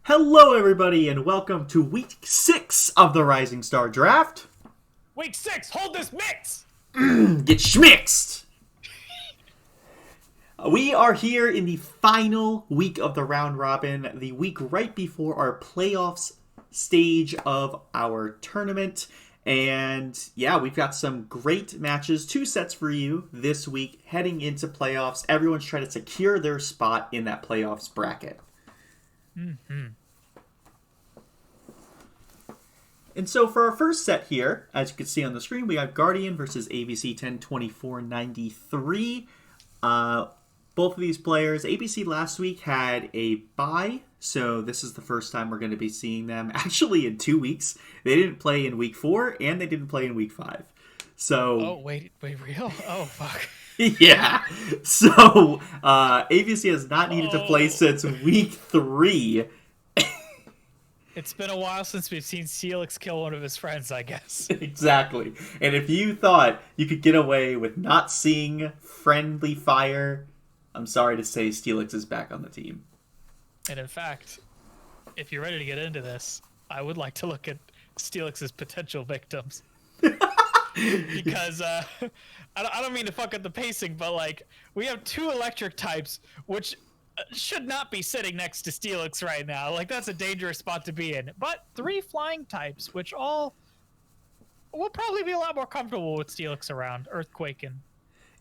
Hello, everybody, and welcome to Week 6 of the Rising Star Draft. Week 6, hold this mix! Get schmixed! We are here in the final week of the round robin, the week right before our playoffs stage of our tournament. And yeah, we've got some great matches, 2 sets for you this week heading into playoffs. Everyone's trying to secure their spot in that playoffs bracket. Mm-hmm. And so for our first set here, as you can see on the screen, we got Guardian versus ABC 102493. Both of these players, ABC last week had a bye, so this is the first time we're going to be seeing them actually in 2 weeks. They didn't play in week 4, and they didn't play in week 5. So. Oh, wait, real? Oh, fuck. Yeah. So, ABC has not needed to play since week 3. It's been a while since we've seen Steelix kill one of his friends, I guess. Exactly. And if you thought you could get away with not seeing friendly fire, I'm sorry to say Steelix is back on the team. And in fact, if you're ready to get into this, I would like to look at Steelix's potential victims. Because I don't mean to fuck up the pacing, but like we have 2 electric types, which should not be sitting next to Steelix right now. Like that's a dangerous spot to be in. But 3 flying types, which all will probably be a lot more comfortable with Steelix around, Earthquaking.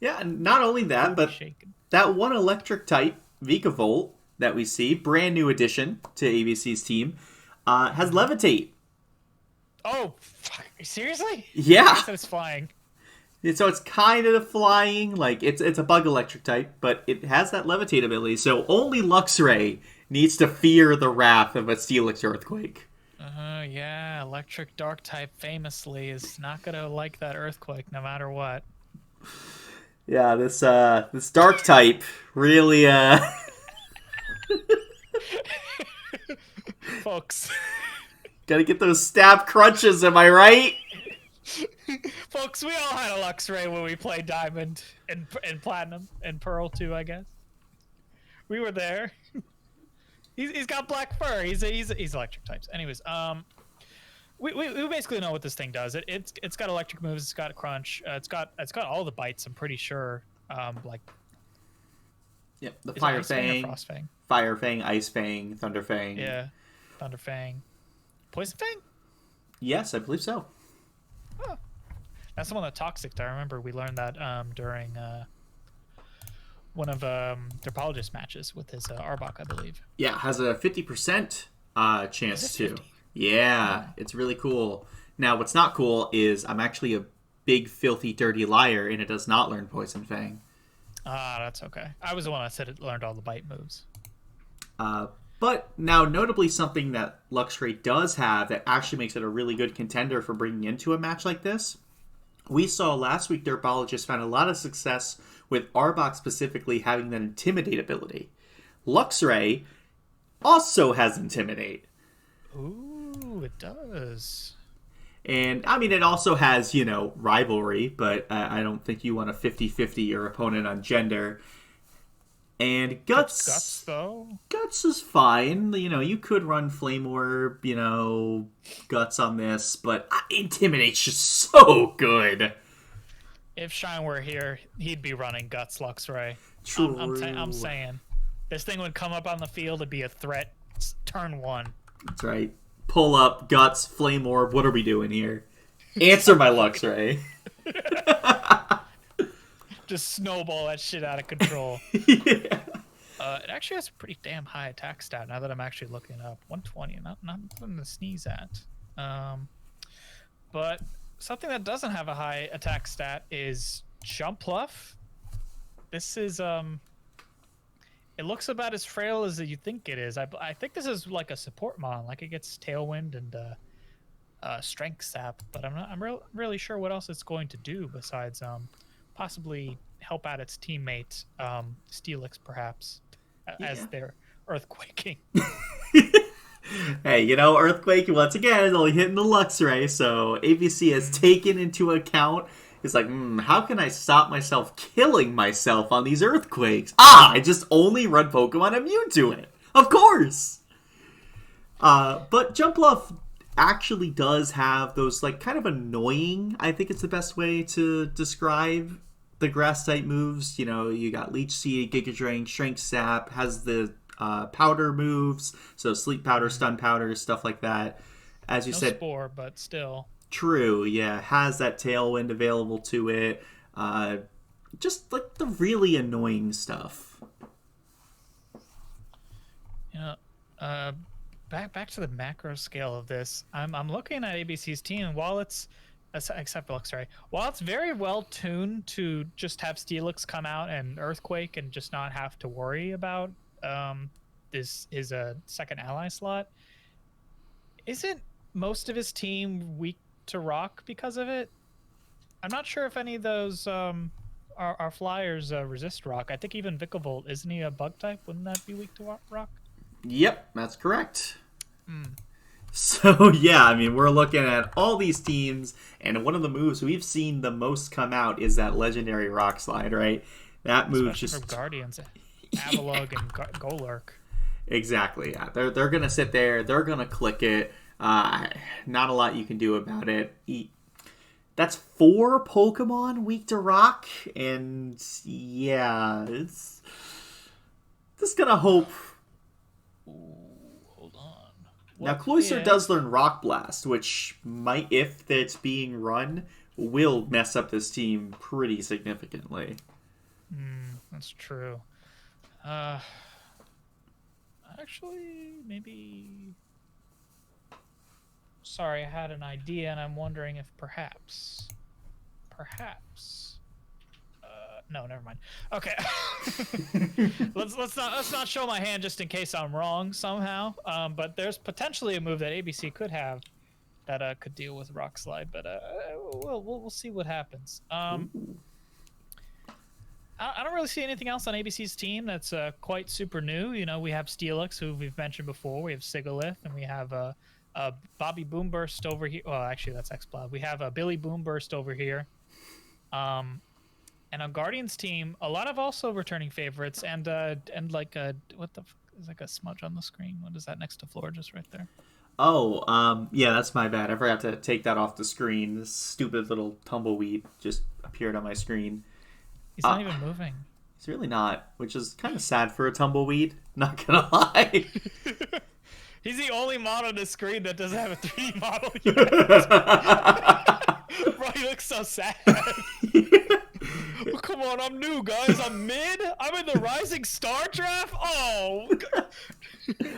Yeah, and not only that, but that 1 electric type, Vikavolt, that we see, brand new addition to ABC's team, has Levitate. Oh, fuck. Seriously? Yeah. I guess it's flying. So it's kind of flying, like it's a bug electric type, but it has that levitate ability. So only Luxray needs to fear the wrath of a Steelix Earthquake. Yeah, electric dark type famously is not gonna like that Earthquake no matter what. Yeah, this dark type really Folks. Gotta get those stab crunches, am I right? Folks, we all had a Luxray when we played Diamond and Platinum and Pearl too, I guess. We were there. He's got black fur. He's electric types. Anyways, we basically know what this thing does. It's got electric moves. It's got a crunch. It's got all the bites. I'm pretty sure. Yep, the Fire Fang, Frost Fang, Fire Fang, Ice Fang, Thunder Fang. Yeah, Thunder Fang, Poison Fang. Yes, I believe so. Oh. That's the one that's toxic. I remember we learned that during one of Derpologist matches with his Arbok, I believe. Yeah, has a 50% chance too. Yeah, it's really cool. Now, what's not cool is I'm actually a big, filthy, dirty liar, and it does not learn Poison Fang. Ah, that's okay. I was the one that said it learned all the bite moves. But now, notably, something that Luxray does have that actually makes it a really good contender for bringing into a match like this. We saw last week Derpologist found a lot of success with Arbok specifically having that Intimidate ability. Luxray also has Intimidate. Ooh, it does. And, I mean, it also has, Rivalry, but I don't think you want to 50-50 your opponent on gender. And Guts, though? Guts is fine. You could run Flame Orb, Guts on this, but Intimidate's just so good. If Shine were here, he'd be running Guts Luxray. True. I'm saying. This thing would come up on the field, it'd be a threat turn 1. That's right. Pull up, Guts, Flame Orb, what are we doing here? Answer my Luxray. Just snowball that shit out of control. Yeah. It actually has a pretty damn high attack stat now that I'm actually looking it up. 120, not nothing to sneeze at. But something that doesn't have a high attack stat is Jump Pluff. This is it looks about as frail as you think it is. I think this is like a support mon, like it gets Tailwind and Strength Sap, but I'm really sure what else it's going to do besides possibly help out its teammate, Steelix, perhaps, as they're Earthquaking. Hey, Earthquake, once again, is only hitting the Luxray, so ABC has taken into account, it's like, how can I stop myself killing myself on these Earthquakes? I just only run Pokemon immune to it. Of course! But Jumpluff actually does have those, like, kind of annoying, I think it's the best way to describe the grass type moves. You know, you got Leech Seed, Giga Drain, Strength Sap, has the powder moves, so Sleep Powder, Stun Powder, stuff like that. As you said, Spore, but still. True, yeah, has that Tailwind available to it. Just like the really annoying stuff. You know, back to the macro scale of this. I'm looking at ABC's team, and while it's while it's very well tuned to just have Steelix come out and Earthquake and just not have to worry about this is a second ally slot, isn't most of his team weak to rock because of it? I'm not sure if any of those our flyers resist rock. I think even Vikavolt, isn't he a bug type? Wouldn't that be weak to rock? Yep, that's correct. So, yeah, I mean, we're looking at all these teams, and one of the moves we've seen the most come out is that legendary Rock Slide, right? That move especially just... for Guardians, Avalugg and Golurk. Exactly, yeah. They're going to sit there, they're going to click it. Not a lot you can do about it. That's 4 Pokemon weak to rock, and yeah, it's just going to hope... Now, Cloyster does learn Rock Blast, which might, if it's being run, will mess up this team pretty significantly. That's true. Actually, maybe... Sorry, I had an idea, and I'm wondering if perhaps... No, never mind. Okay. let's not show my hand just in case I'm wrong somehow. But there's potentially a move that ABC could have that could deal with Rock Slide, but we'll see what happens. I don't really see anything else on ABC's team that's quite super new. You know, we have Steelix, who we've mentioned before. We have Sigalith, and we have Bobby Boomburst over here. Well, actually, that's X-Blob. We have Billy Boomburst over here. And on Guardians team, a lot of also returning favorites, and like what the is like a smudge on the screen? What is that next to Floor, just right there? Oh, yeah, that's my bad. I forgot to take that off the screen. This stupid little tumbleweed just appeared on my screen. He's not even moving. He's really not, which is kind of sad for a tumbleweed. Not gonna lie. He's the only model on the screen that doesn't have a 3D model yet. Bro, he looks so sad. Oh, come on, I'm new, guys. I'm mid. I'm in the Rising Star draft. Oh,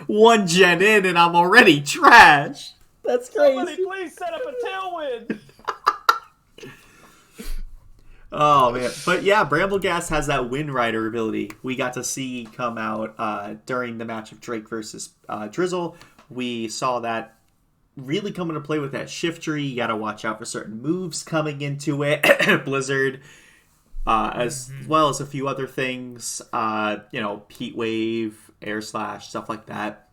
1 gen in and I'm already trash. That's crazy. Somebody please set up a Tailwind. Oh man, but yeah, Brambleghast has that Wind Rider ability. We got to see come out during the match of Drake versus Drizzle. We saw that really come into play with that Shift Tree. You got to watch out for certain moves coming into it. Blizzard. As well as a few other things, Heat Wave, Air Slash, stuff like that.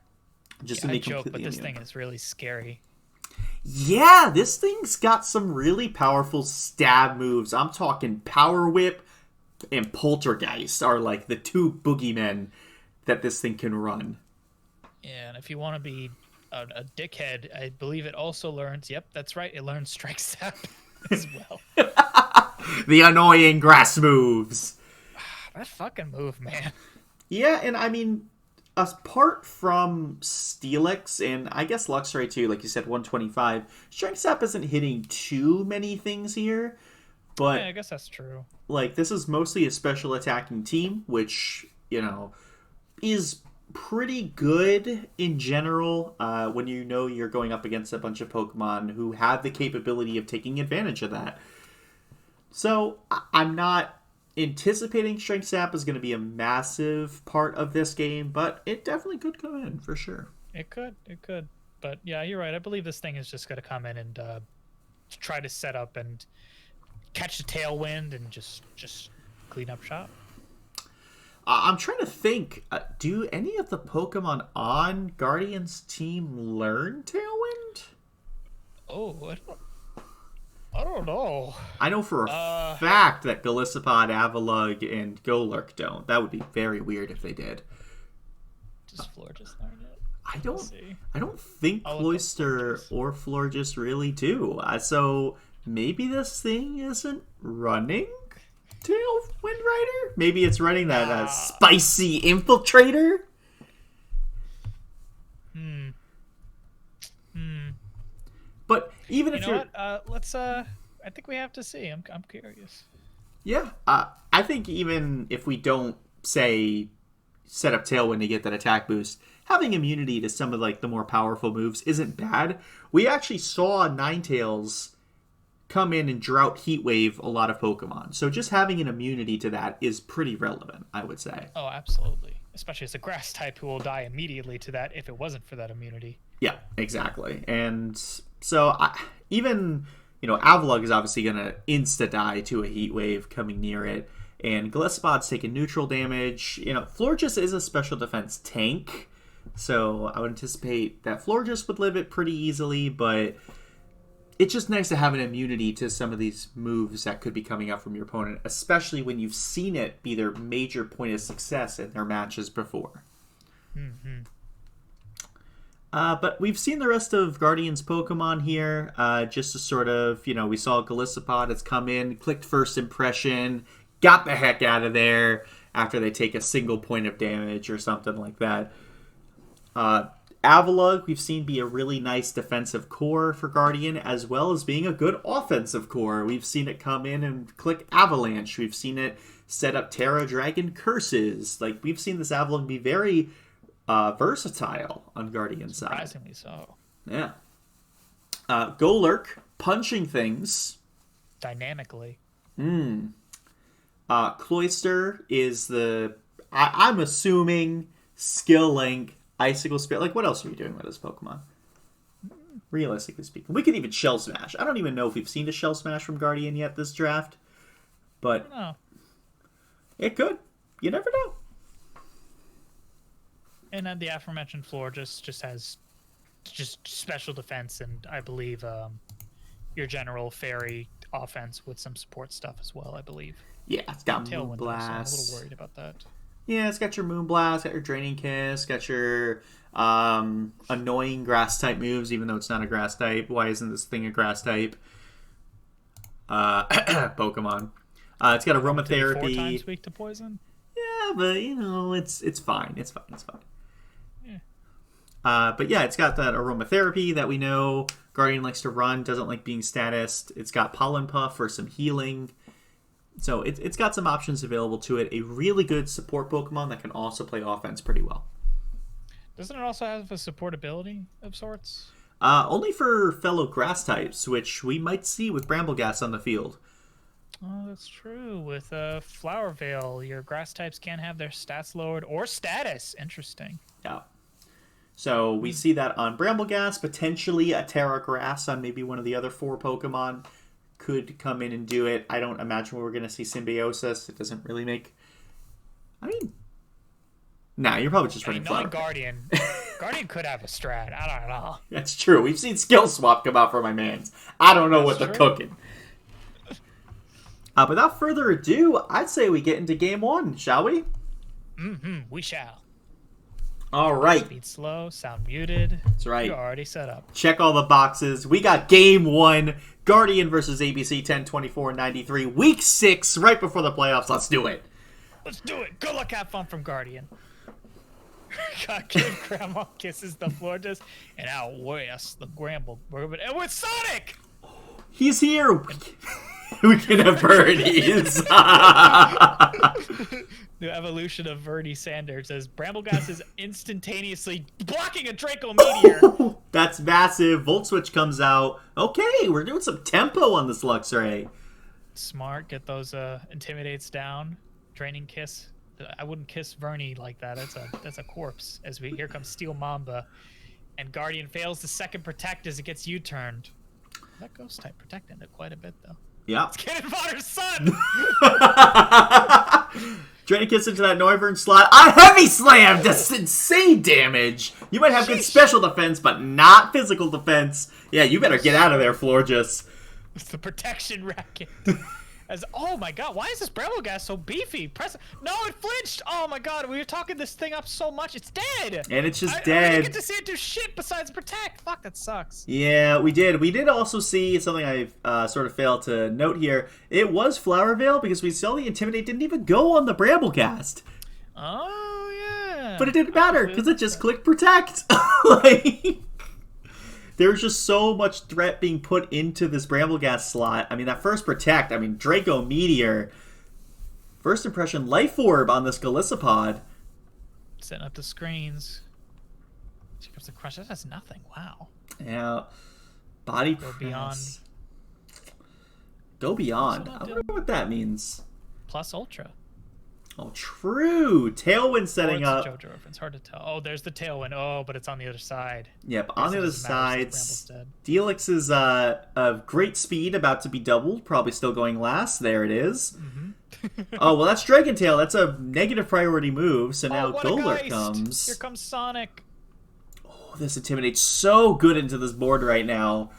Just to be completely but this thing is really scary. Yeah, this thing's got some really powerful stab moves. I'm talking Power Whip and Poltergeist are like the 2 boogeymen that this thing can run. Yeah, and if you want to be a dickhead, I believe it also learns, yep, that's right, it learns Strike Sap as well. The annoying grass moves. That fucking move, man. Yeah, and I mean, apart from Steelix and I guess Luxray too, like you said, 125, Strength Sap isn't hitting too many things here. But yeah, I guess that's true. Like, this is mostly a special attacking team, which, is pretty good in general when you know you're going up against a bunch of Pokemon who have the capability of taking advantage of that. So, I'm not anticipating Strength Sap is going to be a massive part of this game, but it definitely could come in, for sure. It could. But yeah, you're right. I believe this thing is just going to come in and try to set up and catch the Tailwind and just clean up shop. I'm trying to think, do any of the Pokemon on Guardian's team learn Tailwind? Oh, I don't know. I know for a fact that Golisopod, Avalugg, and Golurk don't. That would be very weird if they did. Does Floor just learn it? I don't think Cloyster or Florges really do. So maybe this thing isn't running Tailwind Rider? Maybe it's running that spicy Infiltrator? But even if you're... let's, I think we have to see. I'm curious. Yeah. I think even if we don't, say, set up Tailwind to get that attack boost, having immunity to some of like the more powerful moves isn't bad. We actually saw Ninetales come in and drought Heatwave a lot of Pokemon. So just having an immunity to that is pretty relevant, I would say. Oh, absolutely. Especially as a grass type who will die immediately to that if it wasn't for that immunity. Yeah, exactly. And so even, Avalugg is obviously going to insta-die to a Heatwave coming near it. And Gillespot's taking neutral damage. Florges is a special defense tank. So I would anticipate that Florges would live it pretty easily, but it's just nice to have an immunity to some of these moves that could be coming up from your opponent, especially when you've seen it be their major point of success in their matches before. Mm-hmm. But we've seen the rest of Guardian's Pokemon here, just to sort of, we saw Gillespot has come in, clicked first impression, got the heck out of there after they take a single point of damage or something like that. Avalugg, we've seen be a really nice defensive core for Guardian, as well as being a good offensive core. We've seen it come in and click Avalanche. We've seen it set up Terra Dragon Curses. Like, we've seen this Avalugg be very versatile on Guardian's side. Surprisingly so. Yeah. Golurk, punching things. Dynamically. Cloyster is I'm assuming Skill Link, Icicle Spirit. Like, what else are we doing with this Pokemon? Realistically speaking. We could even Shell Smash. I don't even know if we've seen a Shell Smash from Guardian yet this draft. But it could. You never know. And then the aforementioned floor just has special defense and I believe your general fairy offense with some support stuff as well, I believe. Yeah, it's got Tailwind, Moonblast. so I'm a little worried about that. Yeah, it's got your Moonblast, got your Draining Kiss, got your annoying grass type moves, even though it's not a grass type. Why isn't this thing a grass type? Pokemon. It's got Aromatherapy. 4 times weak to poison? Yeah, but it's fine. It's fine. Yeah. But yeah, it's got that Aromatherapy that we know Guardian likes to run, doesn't like being statused. It's got Pollen Puff for some healing. So it's got some options available to it. A really good support Pokemon that can also play offense pretty well. Doesn't it also have a support ability of sorts? Only for fellow grass types, which we might see with Brambleghast on the field. Oh, that's true. With Flower Veil, your grass types can't have their stats lowered or status. Interesting. Yeah. So we see that on Brambleghast, potentially a Terra Grass on maybe one of the other 4 Pokemon could come in and do it. I don't imagine we're going to see Symbiosis. It doesn't really make... you're probably just running Flower. Guardian. Guardian could have a strat. I don't know. That's true. We've seen Skill Swap come out for my mans. I don't know what they're cooking. Without further ado, I'd say we get into game 1, shall we? We shall. All right. Speed slow, sound muted. That's right. You're already set up. Check all the boxes. We got game 1, Guardian versus ABC 10-24-93, week 6, right before the playoffs. Let's do it. Let's do it. Good luck, have fun from Guardian. God, give Grandma kisses the floor just and outweighs the Gramble. And with Sonic! He's here. We can have birdies. The evolution of Verdi Sanders as Brambleghast is instantaneously blocking a Draco Meteor. That's massive. Volt Switch comes out. Okay, we're doing some tempo on this Luxray. Smart. Get those Intimidates down. Draining Kiss. I wouldn't kiss Vernie like that. That's a corpse. Here comes Steel Mamba. And Guardian fails the second Protect as it gets U-turned. That Ghost type protecting it quite a bit, though. Yeah. It's Cannon Fodder's son! Draining Kiss into that Noivern slot. A Heavy Slam! That's insane damage! You might have good special defense, but not physical defense. Yeah, you better get out of there, Florges. It's the protection racket. Oh my god, why is this Bramble Gas so beefy? No, it flinched! Oh my god, we were talking this thing up so much, it's dead! And it's just I dead. didn't get to see it do shit besides protect. Fuck, that sucks. Yeah, we did. We did also see something I've sort of failed to note here. It was Flower Veil because we saw the Intimidate didn't even go on the Bramblecast. Oh, yeah. But it didn't matter because it just clicked Protect. Like, there's just so much threat being put into this Brambleghast slot. I mean, that first Protect, I mean, Draco Meteor. First impression, Life Orb on this Golisopod. Setting up the screens. Here comes the Crush. That does nothing. Wow. Yeah. Body Go press. beyond. Go beyond. I wonder what that means. Plus Ultra. Oh, true. Tailwind setting it's up. JoJo reference. Hard to tell. Oh, there's the Tailwind. Oh, but it's on the other side. Yep, on the other side. Dead. Steelix's of great speed about to be doubled. Probably still going last. There it is. Oh, well, that's Dragon Tail. That's a negative priority move. So now Golurk comes. Here comes Sonic. Oh, this intimidates so good into this board right now.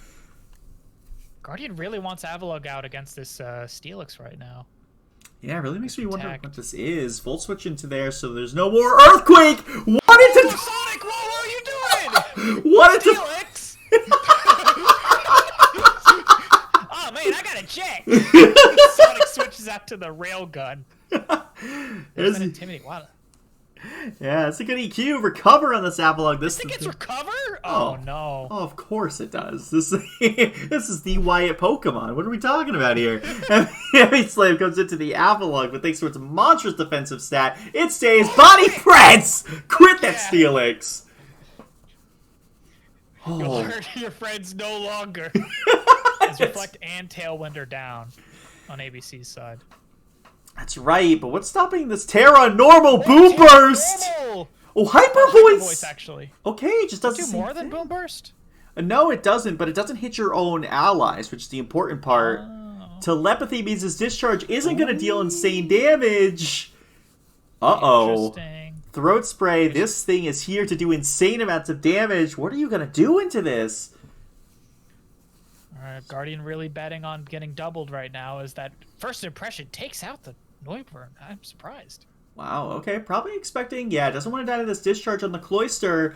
Guardian really wants Avalugg out against this Steelix right now. Yeah, it really makes me wonder what this is. Volt switch into there so there's no more Earthquake! Wanted to... Sonic, what are you doing? Wanted to... Steelix! Oh, man, I got a jet! Sonic switches out to the railgun. There's an Intimidate. Wow. Yeah, it's a good EQ. Recover on this Avalugg. This thing gets Recover? Oh, no. Oh, of course it does. This is the Wyatt Pokemon. What are we talking about here? Heavy Slave comes into the Avalugg, but thanks to its monstrous defensive stat, it stays Body Press! Quit that Steelix! You'll hurt your friends no longer. As Reflect and Tailwind are down on ABC's side. That's right, but what's stopping this Terra Normal Boom Burst? Oh, Hyper Voice! Actually. Okay, it just doesn't do more than Boom Burst? No, it doesn't, but it doesn't hit your own allies, which is the important part. Telepathy means his discharge isn't going to deal insane damage. Uh-oh. Throat Spray, this thing is here to do insane amounts of damage. What are you going to do into this? Guardian really betting on getting doubled right now as that first impression takes out the Noivern. I'm surprised. Wow, okay. Probably expecting, yeah, doesn't want to die to this discharge on the Cloister,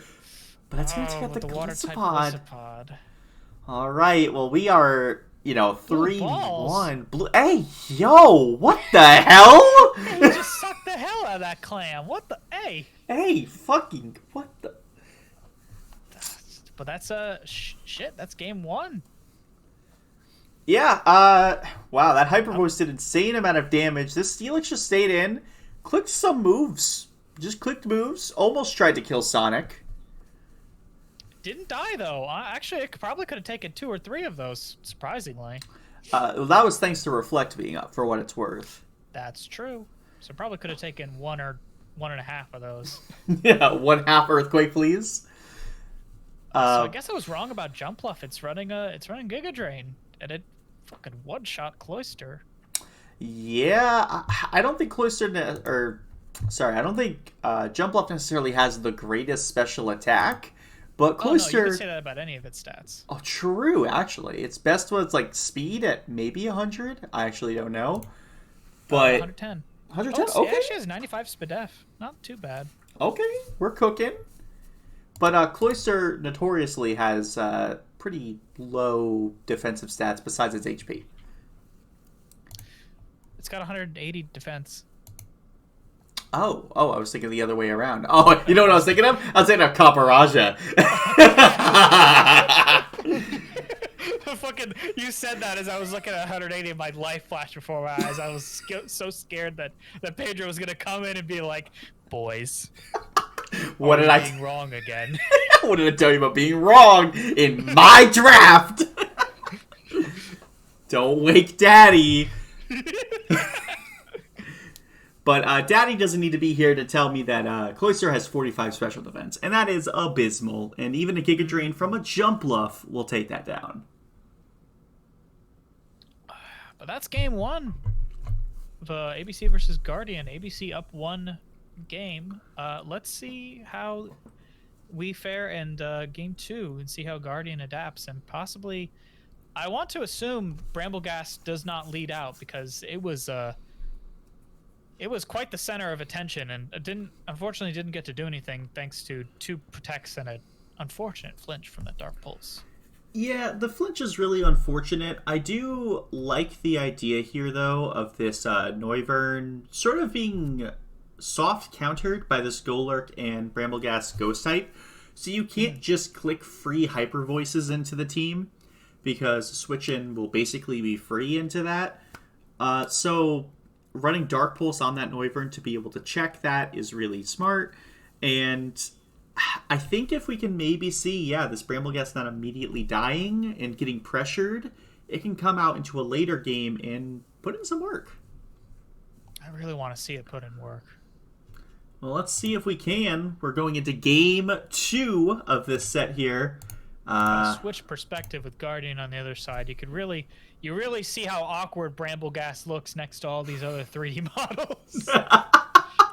but it's going to take out the Golisopod. All right, well, we are, 3-1. Blue. Hey, yo, what the hell? Hey, you just sucked the hell out of that clam. What the? Hey. Hey, fucking, what the? But that's, shit, that's game 1. Yeah, wow, that Hyper Voice did insane amount of damage. This Steelix just stayed in, clicked some moves. Just clicked moves, almost tried to kill Sonic. Didn't die, though. Actually, it probably could have taken 2 or 3 of those, surprisingly. That was thanks to Reflect being up, for what it's worth. That's true. So probably could have taken 1 or 1.5 of those. Yeah, 1/2 Earthquake, please. So I guess I was wrong about Jump Bluff. It's running Giga Drain, and it fucking one-shot Cloister. Yeah, I don't think I don't think Jump Bluff necessarily has the greatest special attack, but Cloister... Oh, no, you can say that about any of its stats. Oh, true, actually. Its best was, like, speed at maybe 100? I actually don't know. But 110. 110? Oh, okay. Yeah, she has 95 SPDF. Not too bad. Okay, we're cooking. But Cloister notoriously has pretty low defensive stats besides its HP. It's got 180 defense. Oh, I was thinking the other way around. Oh, you know what I was thinking of? I was thinking of Copperajah. Fucking, you said that as I was looking at 180 and my life flashed before my eyes. I was so scared that Pedro was going to come in and be like, boys, what did I being wrong again? What did I tell you about being wrong in my draft? Don't wake Daddy. But Daddy doesn't need to be here to tell me that Cloister has 45 special defense, and that is abysmal. And even a Giga Drain from a Jump Bluff will take that down. But that's game 1 of ABC versus Guardian. ABC up 1 game. Let's see how we fare in game 2 and see how Guardian adapts and possibly I want to assume Brambleghast does not lead out because it was quite the center of attention, and it unfortunately didn't get to do anything thanks to 2 protects and an unfortunate flinch from the Dark Pulse. Yeah, the flinch is really unfortunate. I do like the idea here, though, of this Noivern sort of being soft countered by this Golurk and Brambleghast Ghost type. So you can't just click free Hyper Voices into the team, because switch-in will basically be free into that. So running Dark Pulse on that Noivern to be able to check that is really smart. And I think if we can maybe see, this Brambleghast not immediately dying and getting pressured, it can come out into a later game and put in some work. I really want to see it put in work. Well, let's see if we can. We're going into game 2 of this set here. Switch perspective with Guardian on the other side. You really see how awkward Brambleghast looks next to all these other 3D models.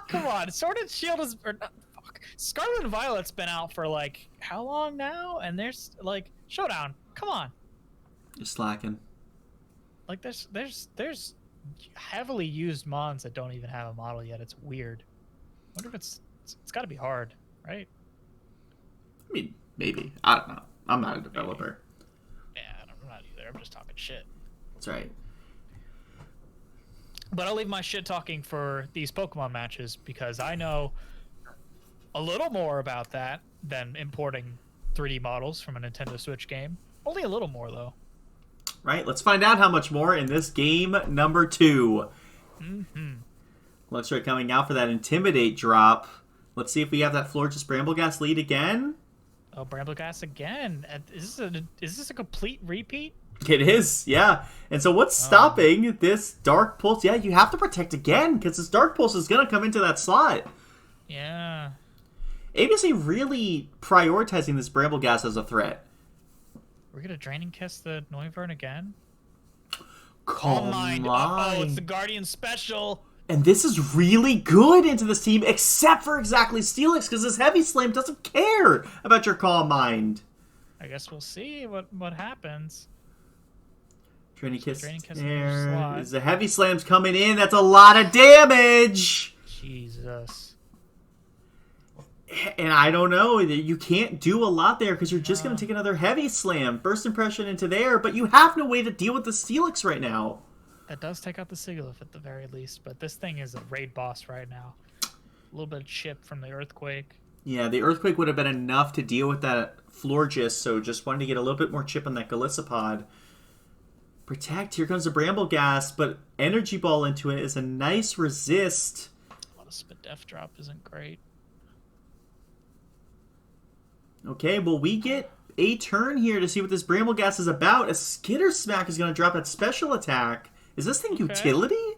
Come on, Sword and Shield is... Scarlet and Violet's been out for, like, how long now? And there's, like, Showdown. Come on. You're slacking. Like, there's heavily used mons that don't even have a model yet. It's weird. I wonder if it's got to be hard, right? I mean, maybe. I don't know. I'm not a developer. Yeah, I'm not either. I'm just talking shit. That's right. But I'll leave my shit talking for these Pokemon matches because I know a little more about that than importing 3D models from a Nintendo Switch game. Only a little more, though. Right, let's find out how much more in this game number 2. Luxray coming out for that Intimidate drop. Let's see if we have that Florges Brambleghast lead again. Oh, Brambleghast again. Is this a complete repeat? It is, yeah. And so what's stopping this Dark Pulse? Yeah, you have to protect again because this Dark Pulse is going to come into that slot. Yeah. ABC really prioritizing this Brambleghast as a threat. We're going to Draining Kiss the Noivern again? Calm Mind. Oh, it's the Guardian special. And this is really good into this team, except for exactly Steelix, because this Heavy Slam doesn't care about your Calm Mind. I guess we'll see what happens. Draining Kiss there. The Heavy Slam's coming in. That's a lot of damage. Jesus. And I don't know. You can't do a lot there because you're just going to take another Heavy Slam. Burst Impression into there, but you have no way to deal with the Steelix right now. That does take out the Sigilyph at the very least, but this thing is a raid boss right now. A little bit of chip from the Earthquake. Yeah, the Earthquake would have been enough to deal with that Florges, so just wanted to get a little bit more chip on that Golisopod. Protect, here comes the Brambleghast, but Energy Ball into it is a nice resist. A lot of Spadef drop isn't great. Okay, well, we get a turn here to see what this Brambleghast is about. A Skitter Smack is going to drop that special attack. Is this thing utility?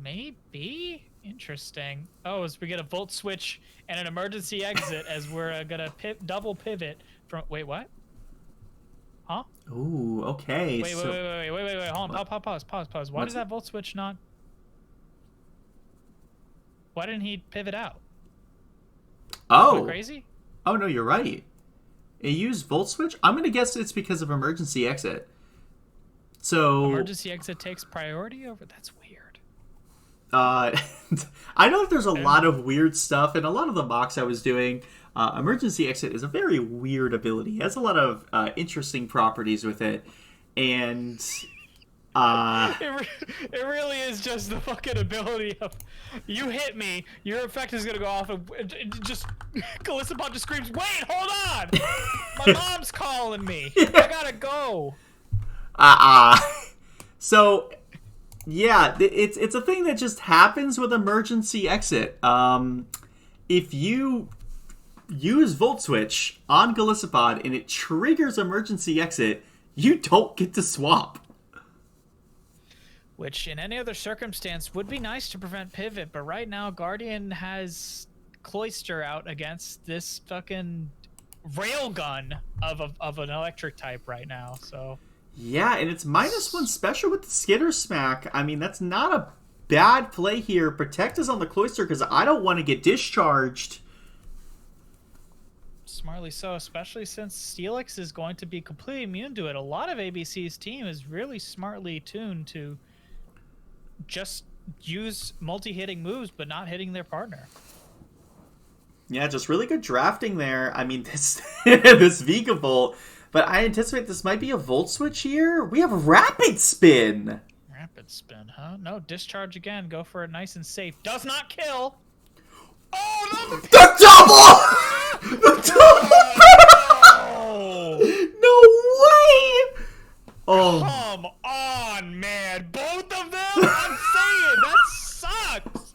Maybe. Interesting. Oh, as we get a Volt Switch and an emergency exit as we're going to double pivot from... Wait, what? Huh? Ooh, okay. Wait. Hold on. Pause. Why does that Volt Switch not... Why didn't he pivot out? Oh. Am I crazy? Oh, no, you're right. It used Volt Switch? I'm going to guess it's because of emergency exit. So emergency exit takes priority over... That's weird. I know that there's a lot of weird stuff, and a lot of the mocks I was doing, emergency exit is a very weird ability. It has a lot of interesting properties with it, and... It really is just the fucking ability of you hit me, your effect is gonna go off, and just Golisopod just screams, "Wait, hold on! My mom's calling me. I gotta go." So, yeah, it's a thing that just happens with emergency exit. If you use Volt Switch on Golisopod and it triggers emergency exit, you don't get to swap. Which, in any other circumstance, would be nice to prevent pivot, but right now, Guardian has Cloyster out against this fucking railgun of an electric type right now, so... Yeah, and it's -1 special with the Skitter Smack. I mean, that's not a bad play here. Protect us on the Cloyster, because I don't want to get discharged. Smartly so, especially since Steelix is going to be completely immune to it. A lot of ABC's team is really smartly tuned to just use multi-hitting moves, but not hitting their partner. Yeah, just really good drafting there. I mean, this this Vigavolt, but I anticipate this might be a Volt Switch here. We have Rapid Spin. Rapid Spin, huh? No, Discharge again. Go for it nice and safe. Does not kill. Oh, the double! The double! No way! Oh. Come on, man. Both of them? I'm saying, that sucks.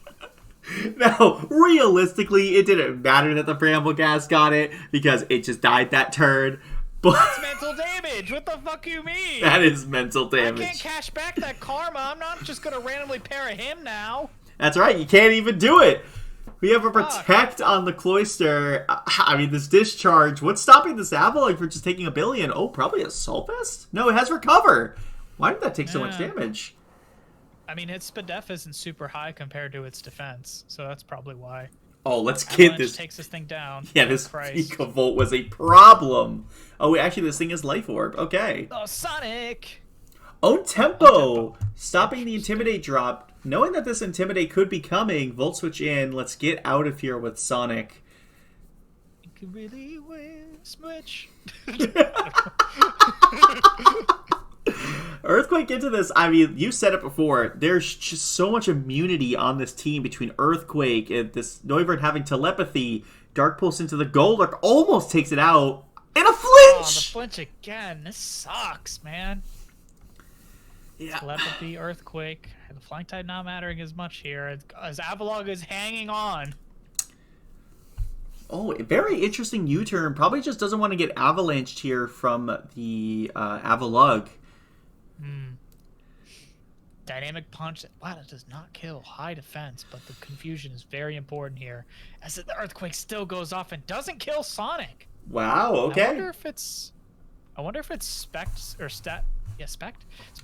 Now, realistically, it didn't matter that the Brambleghast got it because it just died that turn. But that's mental damage. What the fuck you mean? That is mental damage. I can't cash back that karma. I'm not just going to randomly pair him now. That's right. You can't even do it. We have a Protect on the Cloyster. I mean, this Discharge. What's stopping this Avalon from just taking a billion? Oh, probably a Soul Fist? No, it has Recover. Why did that take so much damage? I mean, its Spadef isn't super high compared to its defense, so that's probably why. Oh, let's get this. Takes this thing down. Yeah, this Vigavolt was a problem. Oh, wait, actually, this thing is Life Orb. Okay. Oh, Sonic! Own Tempo. Stopping the Intimidate drop. Knowing that this Intimidate could be coming, Volt Switch in. Let's get out of here with Sonic. You can really win, Switch. Earthquake into this. I mean, you said it before. There's just so much immunity on this team between Earthquake and this Noivern having telepathy. Dark Pulse into the Golduck almost takes it out. And a flinch! Oh, the flinch again. This sucks, man. Yeah. Telepathy, Earthquake. The Flying Tide not mattering as much here as Avalog is hanging on. Oh, a very interesting U-turn. Probably just doesn't want to get avalanched here from the Avalug. Dynamic Punch. Wow, that does not kill. High defense, but the confusion is very important here. As the Earthquake still goes off and doesn't kill Sonic. Wow, okay. I wonder if it's spec or stat. Yeah, spec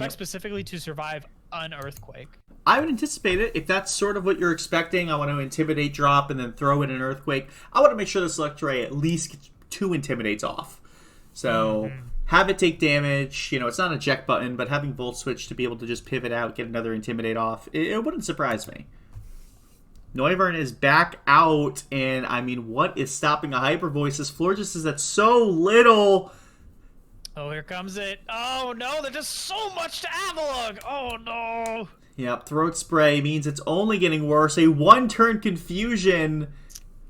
specifically to survive an Earthquake. I would anticipate it. If that's sort of what you're expecting, I want to Intimidate drop and then throw in an Earthquake. I want to make sure the Select Ray at least gets 2 Intimidates off. So have it take damage. You know, it's not a eject button, but having Volt Switch to be able to just pivot out, get another Intimidate off, it wouldn't surprise me. Noivern is back out, and I mean, what is stopping a Hyper Voice? This Florges is at so little. Oh, here comes it. Oh, no, there's just so much to Avalug. Oh, no. Yep, Throat Spray means it's only getting worse. A 1-turn confusion.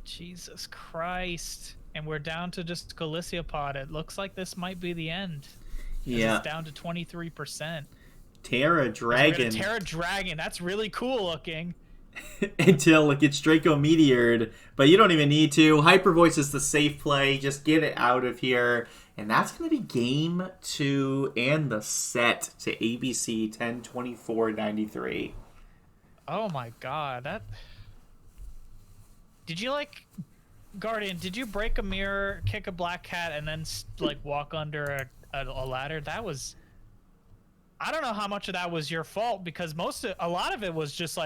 Jesus Christ. And we're down to just Galiciapod. It looks like this might be the end. Yeah. It's down to 23%. Terra Dragon. Terra Dragon. That's really cool looking. Until it gets Draco Meteored. But you don't even need to. Hyper Voice is the safe play. Just get it out of here. And that's going to be game 2 and the set to ABC 10-24-93. Oh my god. That... Did you Guardian, did you break a mirror, kick a black cat, and then walk under a ladder? That was... I don't know how much of that was your fault, because a lot of it was just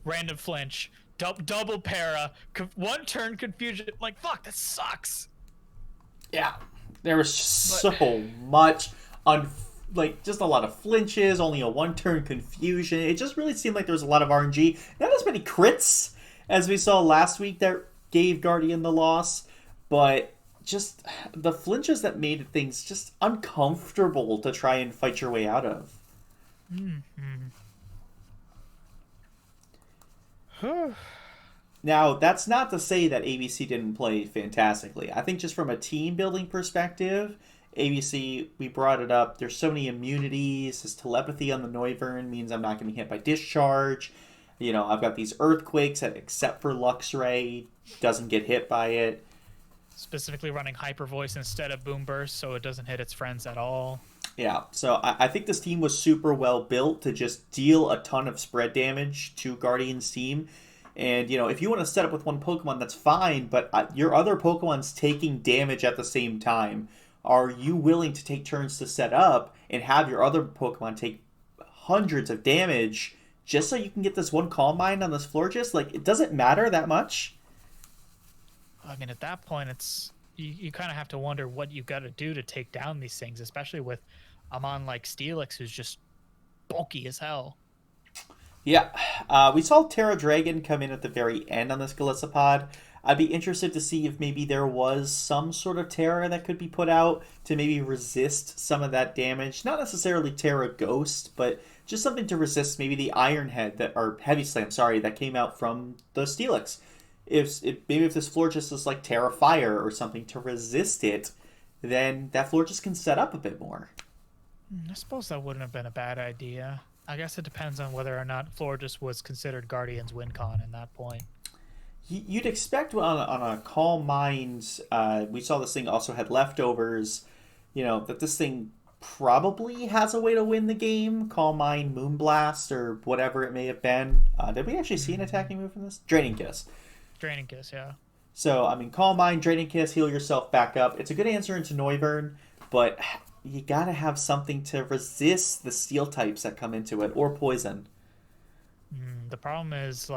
random flinch, double para, 1-turn confusion. Fuck, that sucks. Yeah, there was just so much just a lot of flinches, only a 1-turn confusion. It just really seemed like there was a lot of RNG. Not as many crits as we saw last week that gave Guardian the loss, but just the flinches that made things just uncomfortable to try and fight your way out of. Now, that's not to say that ABC didn't play fantastically. I think just from a team building perspective, ABC, we brought it up, there's so many immunities. This telepathy on the Noivern means I'm not getting hit by Discharge. You know, I've got these Earthquakes that, except for Luxray, doesn't get hit by it. Specifically running Hyper Voice instead of Boom Burst, so it doesn't hit its friends at all. Yeah, so I think this team was super well built to just deal a ton of spread damage to Guardian's team. And, you know, if you want to set up with one Pokemon, that's fine, but your other Pokemon's taking damage at the same time. Are you willing to take turns to set up and have your other Pokemon take hundreds of damage just so you can get this one Calm Mind on this Florges? It doesn't matter that much. I mean, at that point, it's you kind of have to wonder what you got to do to take down these things, especially with a mon like Steelix, who's just bulky as hell. Yeah, we saw Terra Dragon come in at the very end on this Galissapod. I'd be interested to see if maybe there was some sort of Terra that could be put out to maybe resist some of that damage. Not necessarily Terra Ghost, but just something to resist maybe the Iron Head or Heavy Slam, sorry, that came out from the Steelix. Maybe if this floor just is like Terra Fire or something to resist it, then that floor just can set up a bit more. I suppose that wouldn't have been a bad idea. I guess it depends on whether or not Florges was considered Guardian's WinCon at that point. You'd expect on a Calm Mind, we saw this thing also had leftovers, that this thing probably has a way to win the game. Calm Mind, Moonblast, or whatever it may have been. Did we actually see an attacking move from this? Draining Kiss. Draining Kiss, yeah. So, Calm Mind, Draining Kiss, heal yourself back up. It's a good answer into Noivern, but you gotta have something to resist the steel types that come into it, or poison. The problem is,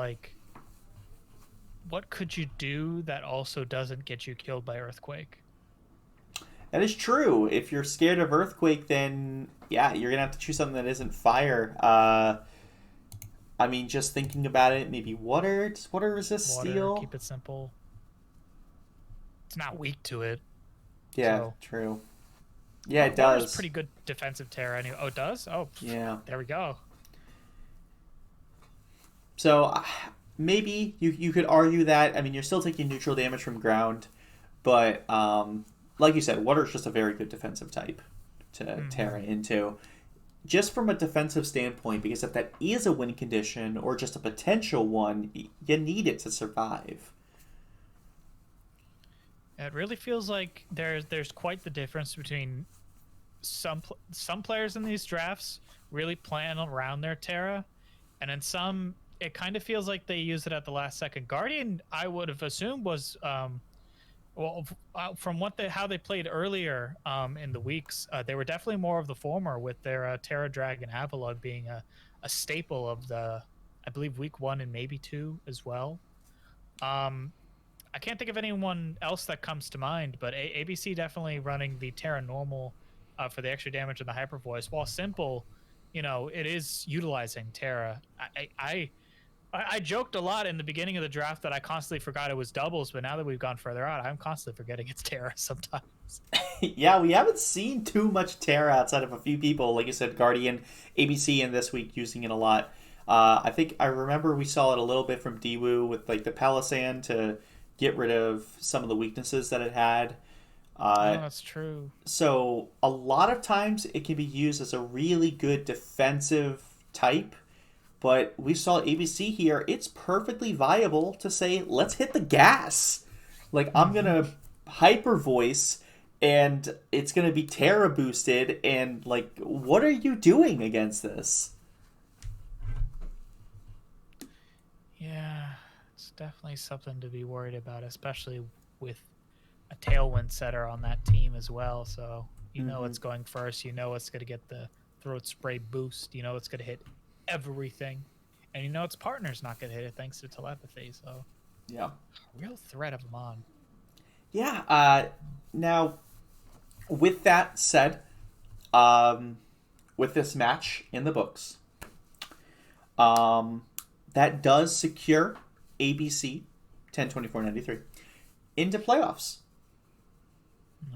what could you do that also doesn't get you killed by Earthquake? That is true. If you're scared of Earthquake, then, yeah, you're gonna have to choose something that isn't fire. Just thinking about it, maybe water. Does water resist steel? Keep it simple. It's not weak to it. Yeah, so. True. Yeah, it does. Water's pretty good defensive Terra anyway. Oh, it does? Oh, yeah. There we go. So, maybe you could argue that. You're still taking neutral damage from ground, but like you said, water is just a very good defensive type to Terra into. Just from a defensive standpoint, because if that is a win condition or just a potential one, you need it to survive. It really feels like there's quite the difference between some players in these drafts really plan around their Terra, and in some it kind of feels like they use it at the last second. Guardian, I would have assumed, was from how they played earlier in the weeks, they were definitely more of the former, with their Terra Dragon Avalugg being a staple of the, I believe, week 1 and maybe 2 as well. I can't think of anyone else that comes to mind, but ABC definitely running the Terra Normal for the extra damage and the Hyper Voice. While simple, it is utilizing Terra. I joked a lot in the beginning of the draft that I constantly forgot it was doubles, but now that we've gone further out, I'm constantly forgetting it's Terra sometimes. Yeah, we haven't seen too much Terra outside of a few people. Like you said, Guardian, ABC, and this week using it a lot. I remember we saw it a little bit from Daewoo with the Palisand to get rid of some of the weaknesses that it had. That's true. So a lot of times it can be used as a really good defensive type. But we saw ABC here. It's perfectly viable to say, let's hit the gas. I'm going to Hyper Voice, and it's going to be Terra boosted. And, what are you doing against this? Yeah, it's definitely something to be worried about, especially with a Tailwind setter on that team as well. So, you know it's going first. You know it's going to get the Throat Spray boost. You know it's going to hit everything, and its partner's not gonna hit it thanks to telepathy. So yeah, real threat of Mon. Yeah. Now, with that said, with this match in the books, that does secure ABC 10-24-93 into playoffs.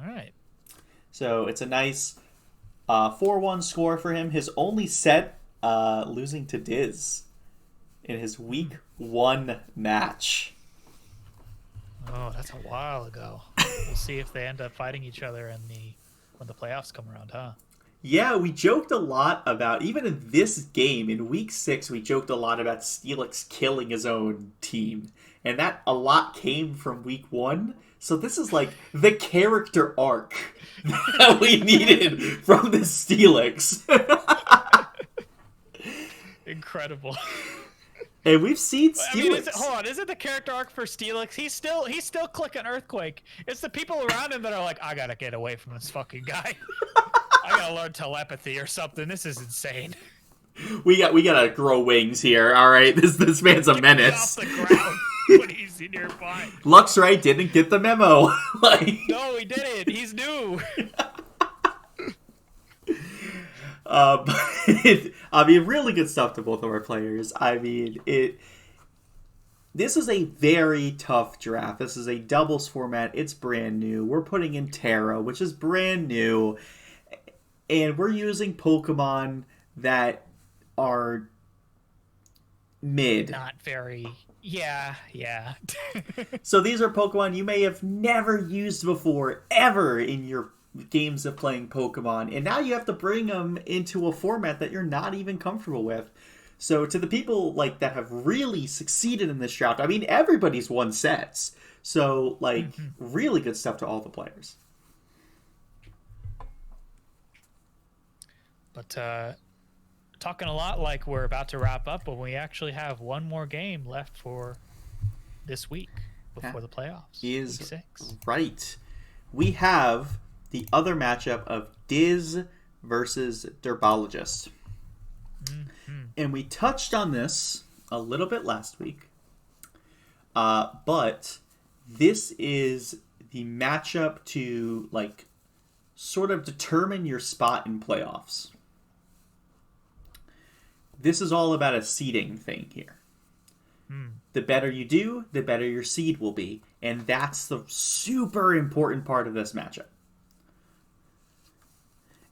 All right. So it's a nice 4-1 score for him. His only set. Losing to Diz in his week 1 match. Oh, that's a while ago. We'll see if they end up fighting each other when the playoffs come around, huh? Yeah, we joked a lot about, even in this game, in week 6, we joked a lot about Steelix killing his own team. And that a lot came from week 1. So this is the character arc that we needed from the Steelix. Incredible. And we've seen Steelix. Is it the character arc for Steelix? He's still clicking Earthquake. It's the people around him that are I gotta get away from this fucking guy. I gotta learn telepathy or something. This is insane. We gotta grow wings here. All right, this man's a menace. Off the ground. What is nearby. Luxray didn't get the memo. No, he didn't. He's new. I mean, really good stuff to both of our players. I mean, this is a very tough draft. This is a doubles format. It's brand new. We're putting in Terra, which is brand new. And we're using Pokemon that are mid. Not very. Yeah. So these are Pokemon you may have never used before, ever in your games of playing Pokemon. And now you have to bring them into a format that you're not even comfortable with. So to the people that have really succeeded in this draft, I mean, everybody's won sets. So really good stuff to all the players. But talking a lot like we're about to wrap up, but we actually have one more game left for this week before the playoffs. Is week 6. Right. We have the other matchup of Diz versus Derbologist. And we touched on this a little bit last week. But this is the matchup to sort of determine your spot in playoffs. This is all about a seeding thing here. The better you do, the better your seed will be. And that's the super important part of this matchup.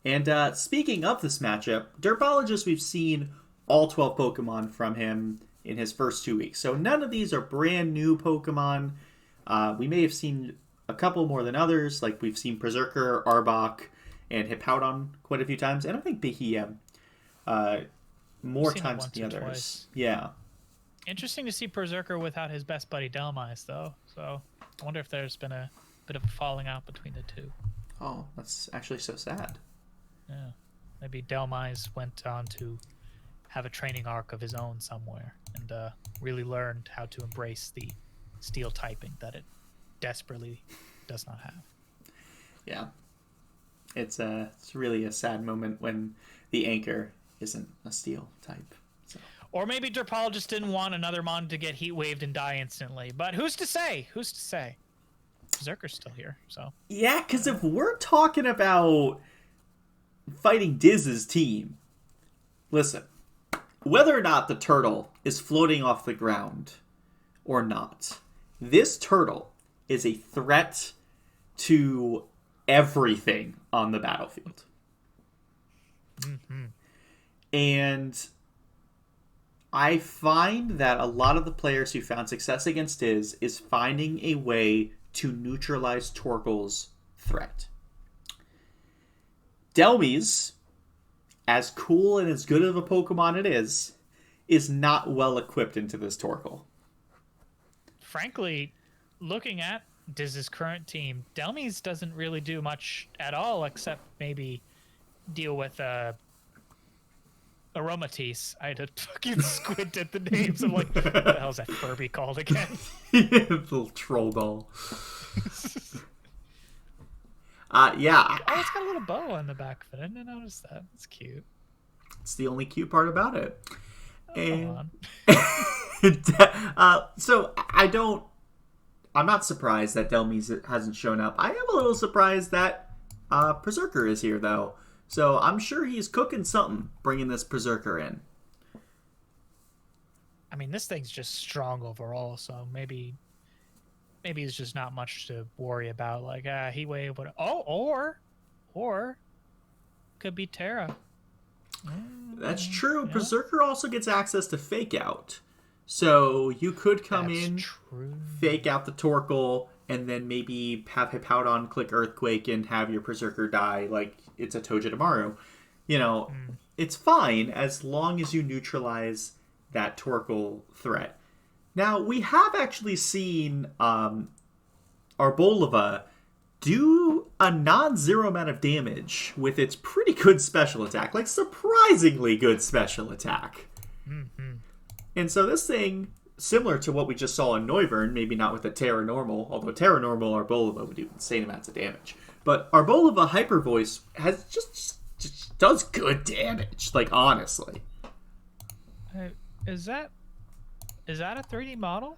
And speaking of this matchup, Derbologist, we've seen all 12 Pokemon from him in his first 2 weeks. So none of these are brand new Pokemon. We may have seen a couple more than others. We've seen Berserker, Arbok, and Hippowdon quite a few times. And I think Behem more times than the others. Twice. Yeah. Interesting to see Berserker without his best buddy Delmise, though. So I wonder if there's been a bit of a falling out between the two. Oh, that's actually so sad. Yeah. Maybe Delmise went on to have a training arc of his own somewhere and really learned how to embrace the steel typing that it desperately does not have. Yeah. It's really a sad moment when the anchor isn't a steel type. So. Or maybe Derpal just didn't want another mon to get heat waved and die instantly. But who's to say? Who's to say? Berserker's still here, so. Yeah, because if we're talking about fighting Diz's team, listen, whether or not the turtle is floating off the ground or not, this turtle is a threat to everything on the battlefield. And I find that a lot of the players who found success against Diz is finding a way to neutralize Torkoal's threat. Delmise, as cool and as good of a Pokemon it is not well equipped into this Torkoal. Frankly, looking at Diz's current team, Delmise doesn't really do much at all except maybe deal with Aromatisse. I had to fucking squint at the names. I'm like, what the hell's that Furby called again? Little troll ball. Yeah. Oh, it's got a little bow on the back of it. I didn't notice that. It's cute. It's the only cute part about it. And so I'm not surprised that Delmise hasn't shown up. I am a little surprised that Berserker is here, though. So I'm sure he's cooking something, bringing this Berserker in. I mean, this thing's just strong overall, so maybe it's just not much to worry about. Heat wave, what? Oh, or could be Terra. That's true. Yeah. Berserker also gets access to Fake Out. So you could come Fake Out the Torkoal, and then maybe have Hippowdon click Earthquake and have your Berserker die like it's a Togedemaru. It's fine as long as you neutralize that Torkoal threat. Now, we have actually seen Arboliva do a non-zero amount of damage with its pretty good special attack. Surprisingly good special attack. And so this thing, similar to what we just saw in Noivern, maybe not with the Terra Normal, although Terra Normal Arboliva would do insane amounts of damage. But Arboliva Hyper Voice has just does good damage, honestly. Is that a 3D model?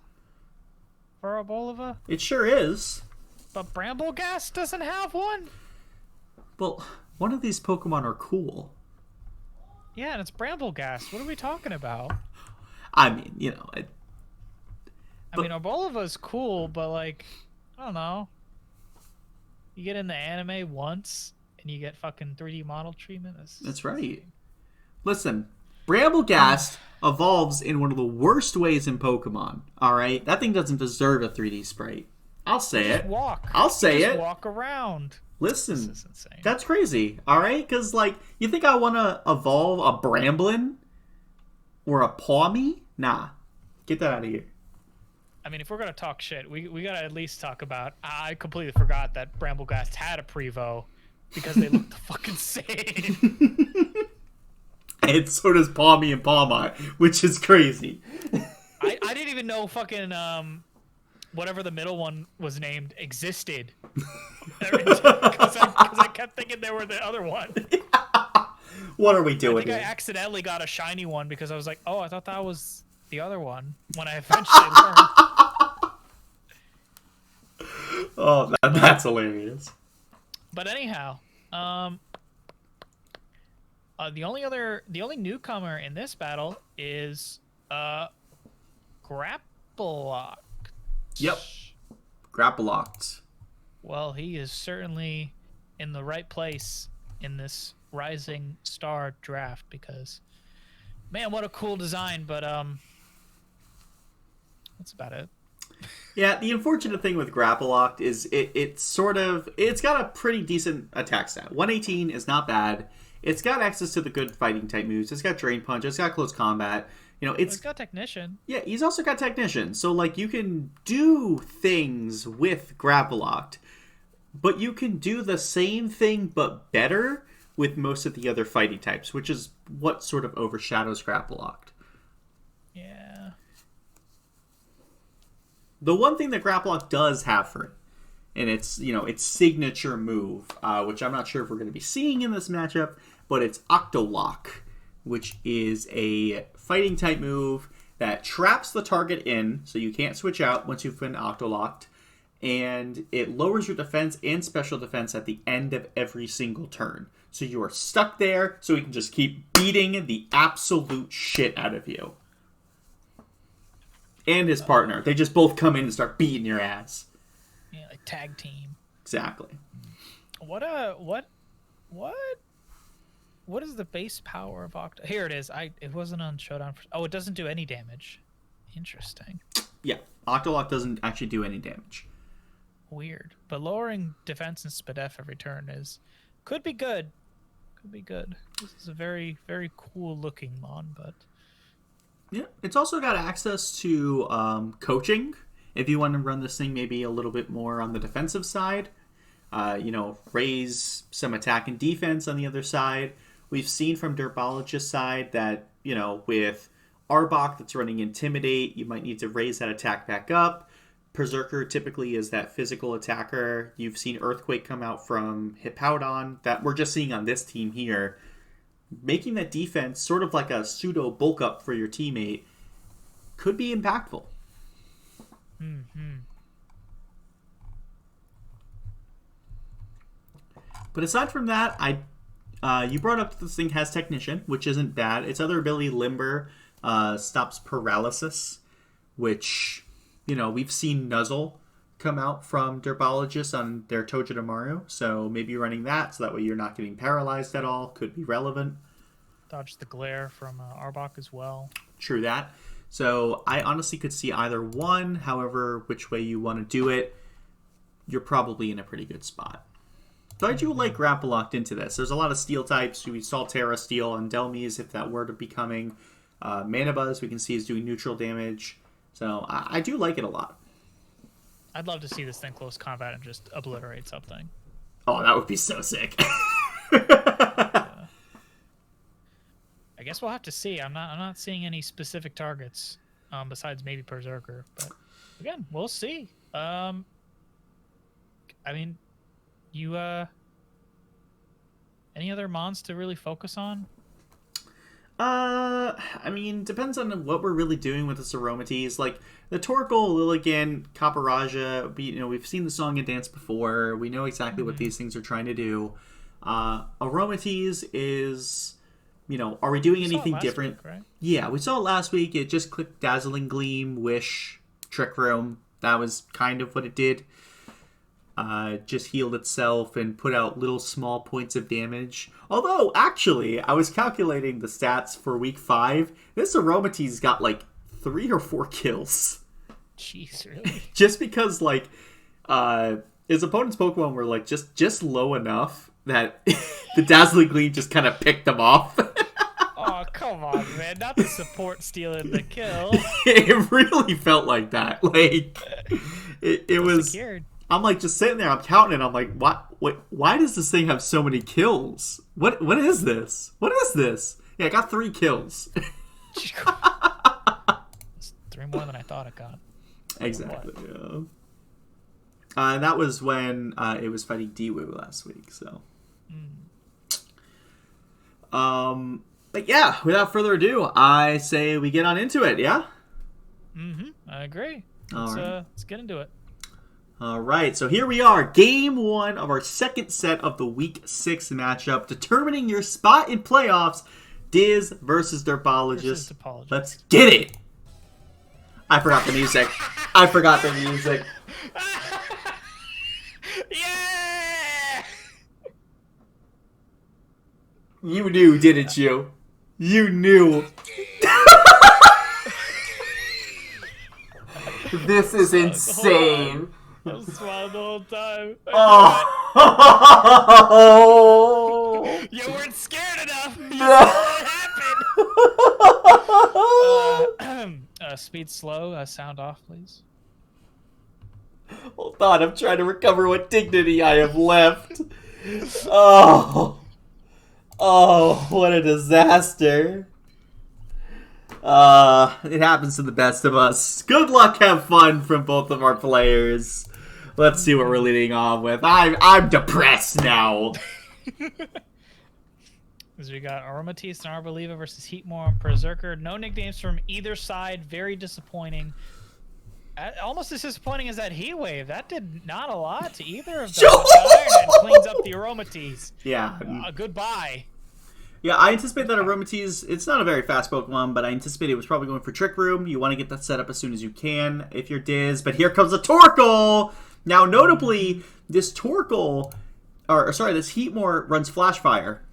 for Arboleva. It sure is. But Brambleghast doesn't have one? Well, one of these Pokemon are cool. Yeah, and it's Brambleghast. What are we talking about? I mean, you know... I mean, Arboleva's cool, but, like, I don't know. You get in the anime once, and you get fucking 3D model treatment. That's right. Listen, Brambleghast evolves in one of the worst ways in Pokemon, alright? That thing doesn't deserve a 3D sprite. I'll say it. I'll say it. Walk around. Listen, This is insane. That's crazy, alright? Because, like, you think I want to evolve a Bramblin? Or a Pawmi? Nah. Get that out of here. I mean, if we're gonna talk shit, we gotta at least talk about. I completely forgot that Brambleghast had a Prevo because they looked the fucking same. And so does Pawmi and Pawmi, which is crazy. I didn't even know fucking whatever the middle one was named existed. Because I kept thinking they were the other one. What are we doing I think here? I accidentally got a shiny one because I was like, oh, I thought that was the other one when I eventually learned. Oh, that's hilarious. But anyhow, the only newcomer in this battle is Grapploct. Yep. Grapploct. Well, he is certainly in the right place in this Rising Star draft because, man, what a cool design. But that's about it. Yeah, the unfortunate thing with Grapploct is it's got a pretty decent attack stat. 118 is not bad. It's got access to the good fighting type moves. It's got Drain Punch. It's got Close Combat. You know, it's got Technician. Yeah, he's also got Technician. So, like, you can do things with Grapploct, but you can do the same thing but better with most of the other fighting types, which is what sort of overshadows Grapploct. Yeah. The one thing that Grapploct does have for it, and it's, you know, its signature move, which I'm not sure if we're going to be seeing in this matchup, but it's Octolock, which is a fighting type move that traps the target in, so you can't switch out once you've been Octolocked, and it lowers your defense and special defense at the end of every single turn. So you are stuck there, so we can just keep beating the absolute shit out of you. And his partner. They just both come in and start beating your ass. Yeah, like tag team. Exactly. What is the base power of Octo? Here it is. It wasn't on Showdown. Oh, it doesn't do any damage. Interesting. Yeah, Octolock doesn't actually do any damage. Weird. But lowering defense and SPDF every turn could be good. Could be good. This is a very, very cool looking mon, but yeah, it's also got access to coaching. If you want to run this thing maybe a little bit more on the defensive side, raise some attack and defense on the other side. We've seen from Derbologist's side that, with Arbok that's running Intimidate, you might need to raise that attack back up. Berserker typically is that physical attacker. You've seen Earthquake come out from Hippowdon that we're just seeing on this team here. Making that defense sort of like a pseudo bulk up for your teammate could be impactful. Mm-hmm. But aside from that, you brought up that this thing has Technician, which isn't bad. Its other ability, Limber, stops paralysis, which, we've seen Nuzzle come out from Derbologist on their Togedemaru, so maybe running that, so that way you're not getting paralyzed at all, could be relevant. Dodge the glare from Arbok as well. True that. So I honestly could see either one, however, which way you want to do it, you're probably in a pretty good spot. So I do like Grapploct into this. There's a lot of steel types. We saw Terra Steel on Delmies if that were to be coming. Mana Buzz we can see is doing neutral damage. So I do like it a lot. I'd love to see this thing close combat and just obliterate something. Oh, that would be so sick. I guess we'll have to see. I'm not seeing any specific targets besides maybe Berserker. But again, we'll see. I mean, you any other mons to really focus on? I mean, depends on what we're really doing with this Aromatisse. Like, the Torkoal, Lilligant, Copperajah, we've seen the song and dance before. We know exactly what these things are trying to do. Aromatisse is, are we doing anything different? Week, right? Yeah, we saw it last week. It just clicked Dazzling Gleam, Wish, Trick Room. That was kind of what it did. Just healed itself and put out little small points of damage. Although, actually, I was calculating the stats for week 5. This Aromatisse got like 3 or 4 kills. Jeez, really? Just because, like, his opponent's Pokemon were like just low enough that the Dazzling Gleam just kind of picked them off. Oh, come on, man. Not the support stealing the kill. It really felt like that. Like, it was... Secured. I'm like just sitting there, I'm counting it, I'm like, why does this thing have so many kills? What is this? What is this? Yeah, I got 3 kills. It's 3 more than I thought it got. Exactly, yeah. And that was when it was fighting Dewu last week, so. But yeah, without further ado, I say we get on into it, yeah? I agree. Right. Let's get into it. All right, so here we are, game 1 of our second set of the week 6 matchup, determining your spot in playoffs, Diz versus Derpologist. Let's get it! I forgot the music. Yeah! You knew, didn't you? You knew. This is insane. I was smiling the whole time. Oh! You weren't scared enough. You saw what happened. Speed slow. Sound off, please. Hold on, I'm trying to recover what dignity I have left. Oh, what a disaster. It happens to the best of us. Good luck, have fun from both of our players. Let's see what we're leading on with. I'm depressed now. As we got Aromatisse and Arboliva versus Heatmore and Berserker. No nicknames from either side. Very disappointing. Almost as disappointing as that Heat Wave. That did not a lot to either of them. Iron cleans up the Aromatisse. Yeah. Goodbye. Yeah, I anticipate that Aromatisse, it's not a very fast Pokemon, but I anticipate it was probably going for Trick Room. You want to get that set up as soon as you can if you're Diz. But here comes a Torkoal! Now, notably, this Torkoal, this Heatmore runs Flash Fire.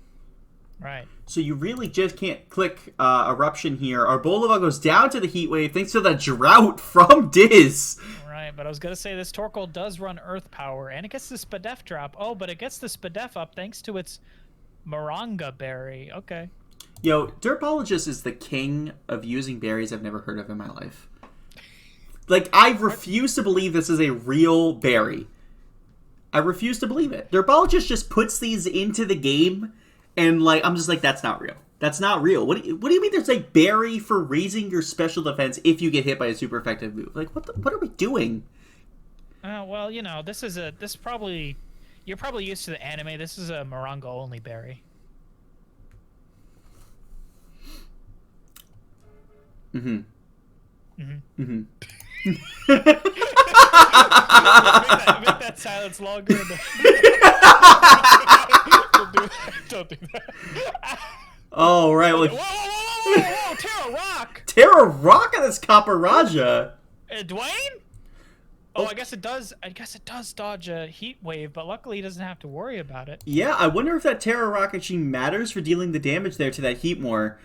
Right. So you really just can't click Eruption here. Our Bolova goes down to the Heat Wave thanks to the Drought from Diz. Right, but I was going to say this Torkoal does run Earth Power, and it gets the Spadef drop. Oh, but it gets the Spadef up thanks to its Moranga Berry. Okay. Yo, Derpologist is the king of using berries I've never heard of in my life. Like, I refuse to believe this is a real berry. I refuse to believe it. Derpologist just puts these into the game, and, like, I'm just like, that's not real. That's not real. What do you mean there's a berry for raising your special defense if you get hit by a super effective move? Like, what are we doing? Well, you're probably used to the anime. This is a Moranga only berry. Make that silence longer. Don't do that. Oh, right. Well, whoa! Terra Rock! Terra Rock on this Copperajah. Dwayne? Oh, I guess it does. I guess it does dodge a Heat Wave, but luckily he doesn't have to worry about it. Yeah, I wonder if that Terra Rock actually matters for dealing the damage there to that Heatmore.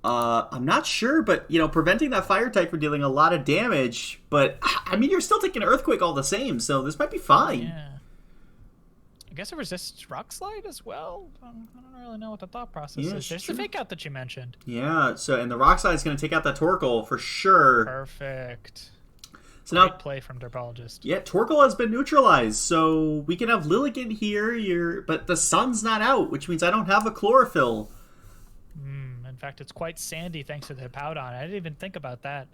I'm not sure, but, preventing that Fire type from dealing a lot of damage. But, I mean, you're still taking Earthquake all the same, so this might be fine. Yeah. I guess it resists Rock Slide as well. I don't really know what the thought process is. There's the Fake Out that you mentioned. Yeah, and the Rock Slide is going to take out that Torkoal for sure. Perfect. So Great now, play from Derpologist. Yeah, Torkoal has been neutralized, so we can have Lilligant here, but the sun's not out, which means I don't have a Chlorophyll. In fact, it's quite sandy thanks to the Hippowdon. I didn't even think about that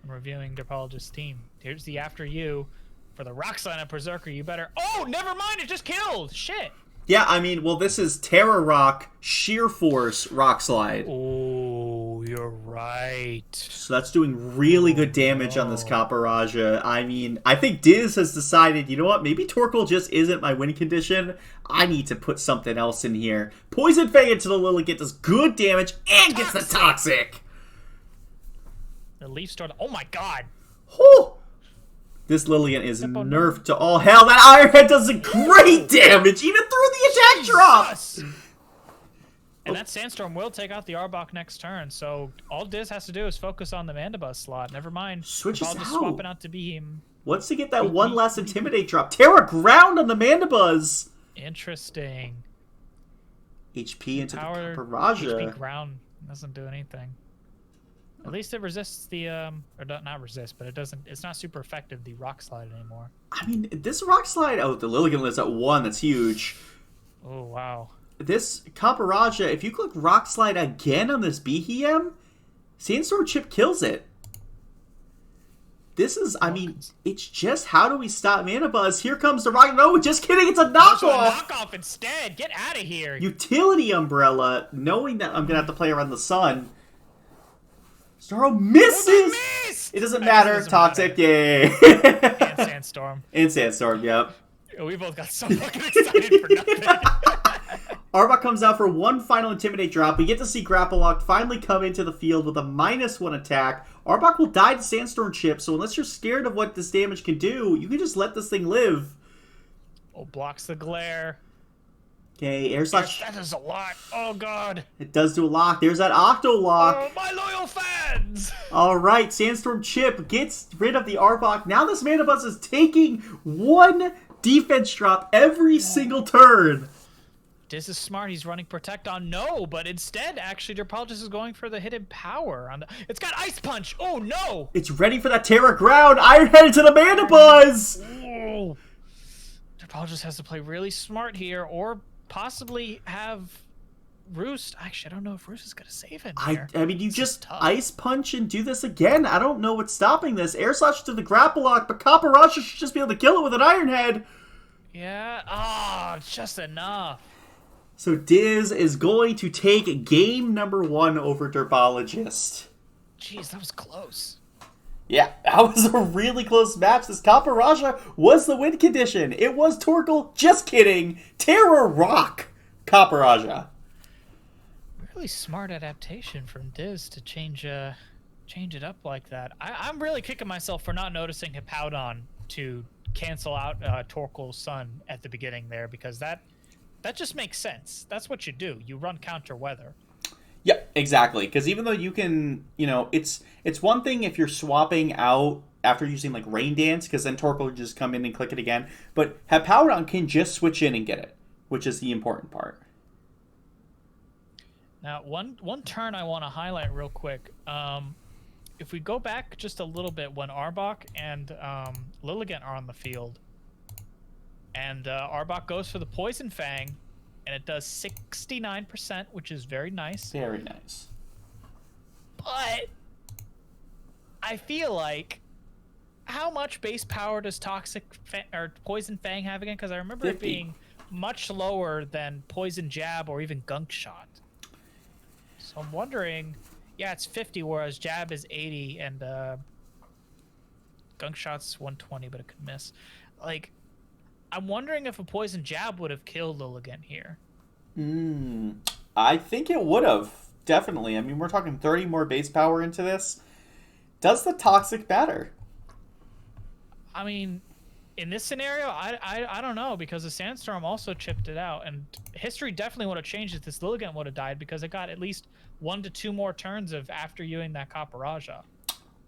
when reviewing Derpologist's team. Here's the After You. For the Rock Slide on Berserker, you better... Oh, never mind, it just killed! Shit! Yeah, I mean, well, this is Terra Rock, Sheer Force, Rock Slide. Oh, you're right. So that's doing really good damage on this Copperajah. I mean, I think Diz has decided, you know what, maybe Torkoal just isn't my win condition. I need to put something else in here. Poison Fang into the Lilligant does good damage and gets the Toxic. The Leaf Storm. Oh my god. Whew. This Lilligant is nerfed to all hell. That Ironhead does great damage, even through the attack drop. And that Sandstorm will take out the Arbok next turn, so all Diz has to do is focus on the Mandibuzz slot. Never mind. Switches out. Swapping out to Beam. Wants to get that one last Intimidate drop. Terra Ground on the Mandibuzz. Interesting. HP into the Copperajah. HP Ground doesn't do anything. At least it resists the, or not resist, but it doesn't, it's not super effective, the Rock Slide anymore. I mean, this Rock Slide, oh, the Lilligant lives at 1, that's huge. Oh, wow. This Copperajah, if you click Rock Slide again on this Behem, Sandstorm Chip kills it. This is, I mean, it's just how do we stop Mandibuzz? Here comes the Rock. No, just kidding, it's a knockoff! Knockoff instead! Get out of here! Utility Umbrella, knowing that I'm going to have to play around the sun. Starro misses! It doesn't matter. Toxic, yay! And Sandstorm. And Sandstorm, yep. We both got so fucking excited for nothing. Arbok comes out for one final Intimidate drop. We get to see Grapple Lock finally come into the field with a -1 attack. Arbok will die to Sandstorm Chip, so unless you're scared of what this damage can do, you can just let this thing live. Oh, blocks the glare. Okay, Air Slash. That is a lot. Oh, God. It does do a lock. There's that Octo Lock. Oh, my loyal fans! Alright, Sandstorm Chip gets rid of the Arbok. Now this Mandibuzz is taking one defense drop every single turn. This is smart. He's running Protect on no, but instead, actually, Derpologist is going for the hidden power. On the. It's got Ice Punch. Oh, no. It's ready for that Terra Ground. Ironhead to the Mandibuzz. Oh. Derpologist has to play really smart here, or possibly have Roost. Actually, I don't know if Roost is going to save him here. I mean, you just Ice Punch and do this again. I don't know what's stopping this. Air Slash to the Grapple Lock, but Copperajah should just be able to kill it with an Ironhead. Yeah. Oh, just enough. So Diz is going to take game number 1 over Derpologist. Jeez, that was close. Yeah, that was a really close match. This Copperajah was the win condition. It was Torkoal. Just kidding. Terra Rock Copperajah. Really smart adaptation from Diz to change it up like that. I'm really kicking myself for not noticing Hippowdon to cancel out Torkoal's Sun at the beginning there, because that just makes sense. That's what you do. You run counter weather. Yeah, exactly. Because even though you can, it's one thing if you're swapping out after using like Rain Dance, because then Torkoal will just come in and click it again. But Hippowdon can just switch in and get it, which is the important part. Now, one turn I want to highlight real quick. If we go back just a little bit, when Arbok and Lilligant are on the field, and Arbok goes for the Poison Fang, and it does 69%, which is very nice. Very nice. But I feel like, how much base power does Poison Fang have again? Because I remember 50. it being much lower than Poison Jab or even Gunk Shot. So I'm wondering, yeah, it's 50, whereas Jab is 80, and Gunk Shot's 120, but it could miss. Like, I'm wondering if a Poison Jab would have killed Lilligant here. I think it would have. Definitely. I mean, we're talking 30 more base power into this. Does the Toxic matter? I mean, in this scenario, I don't know, because the Sandstorm also chipped it out, and history definitely would have changed if this Lilligant would have died, because it got at least 1 to 2 more turns of after Ewing that Copperajah.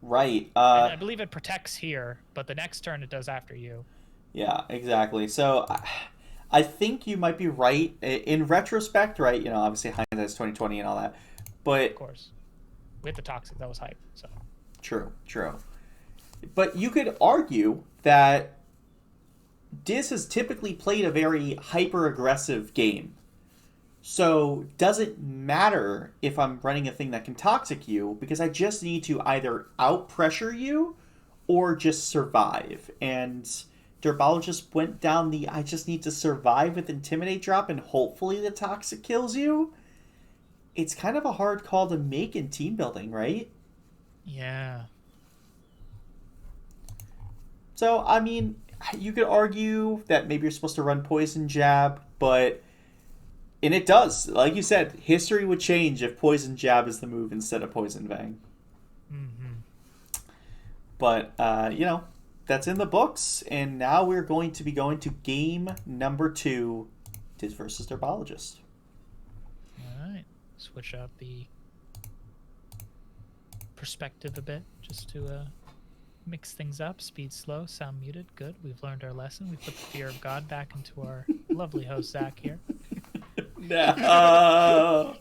Right. I believe it protects here, but the next turn it does after you. Yeah, exactly. So I think you might be right in retrospect, right? Obviously hindsight's 2020 and all that, but of course, with the Toxic, that was hype. So true. But you could argue that Diz has typically played a very hyper-aggressive game. So does it matter if I'm running a thing that can Toxic you, because I just need to either out-pressure you or just survive. And Derpologist went down the I just need to survive with Intimidate drop and hopefully the Toxic kills you. it's kind of a hard call to make in team building, right? Yeah. So, I mean, you could argue that maybe you're supposed to run Poison Jab, but... And it does. Like you said, history would change if Poison Jab is the move instead of Poison Fang. Mm-hmm. But, that's in the books, and now we're going to be going to game number 2, Diz versus Derbologist. Alright. Switch out the perspective a bit, just to mix things up. Speed slow, sound muted. Good. We've learned our lesson. We put the fear of God back into our lovely host, Zach, here. No.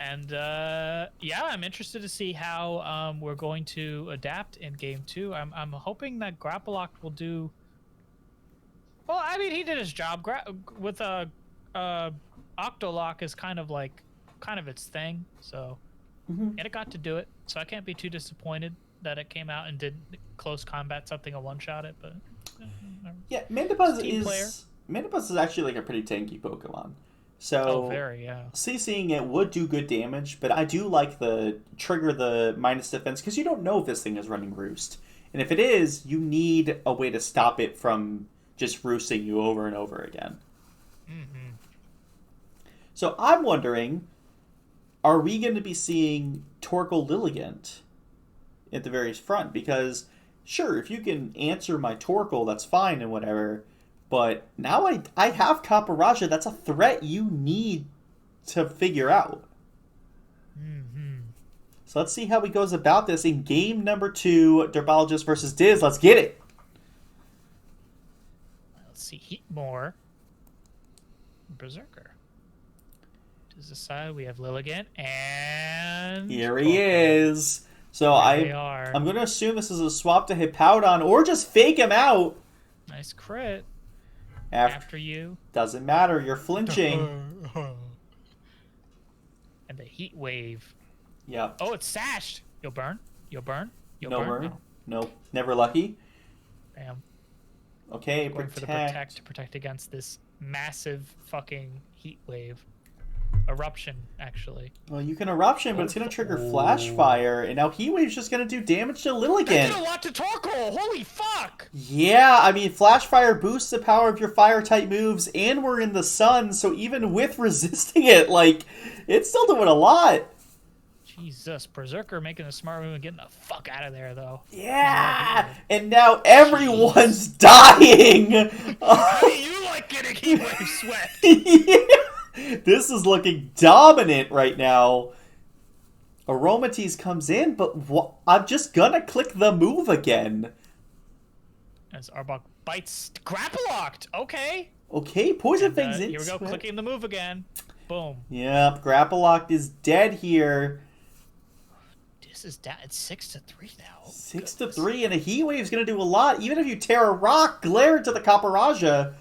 And I'm interested to see how we're going to adapt in game 2. I'm hoping that Grappalock will do. Well, I mean, he did his job. With Octolock is kind of its thing. So, and it got to do it. So I can't be too disappointed that it came out and did close combat something a one-shot it. But yeah, Mandibuzz is actually like a pretty tanky Pokemon. So CCing it would do good damage, but I do like the trigger the minus defense because you don't know if this thing is running Roost. And if it is, you need a way to stop it from just roosting you over and over again. Mm-hmm. So I'm wondering, are we going to be seeing Torkoal Lilligant at the very front? Because, sure, if you can answer my Torkoal, that's fine and whatever. But now I have Copperajah. That's a threat you need to figure out. Mm-hmm. So let's see how he goes about this in game number 2, Derbologist versus Diz. Let's get it. Let's see. Heatmore. Berserker. To the side, we have Lilligant and... Here he is. So I'm going to assume this is a swap to Hippowdon or just fake him out. Nice crit. After you. Doesn't matter. You're flinching. And the Heat Wave. Yep. Oh, it's sashed. You'll burn. You'll burn. You'll no burn. burn. No. Never lucky. Bam. Okay, going for the protect to protect against this massive fucking Heat Wave. Eruption, actually. Well, you can Eruption, but it's going to trigger Flash Fire, and now Heat Wave's just going to do damage to Lilligant. That did a lot to Torkoal! Holy fuck! Yeah, I mean, Flash Fire boosts the power of your Fire-type moves, and we're in the sun, so even with resisting it, like, it's still doing a lot. Jesus, Berserker making a smart move and getting the fuck out of there, though. Yeah! And now everyone's dying! How do you like getting Heat Wave sweat? Yeah! This is looking dominant right now. Aromatisse comes in, but I'm just gonna click the move again. As Arbok bites Grappalocked. Okay. Okay, Poison Fang's in. Here we go, clicking the move again. Boom. Yep, Grappalocked is dead here. This is down. It's 6-3 now. 6-3, and a Heat Wave's gonna do a lot. Even if you tear a rock, glare to the Copperajah.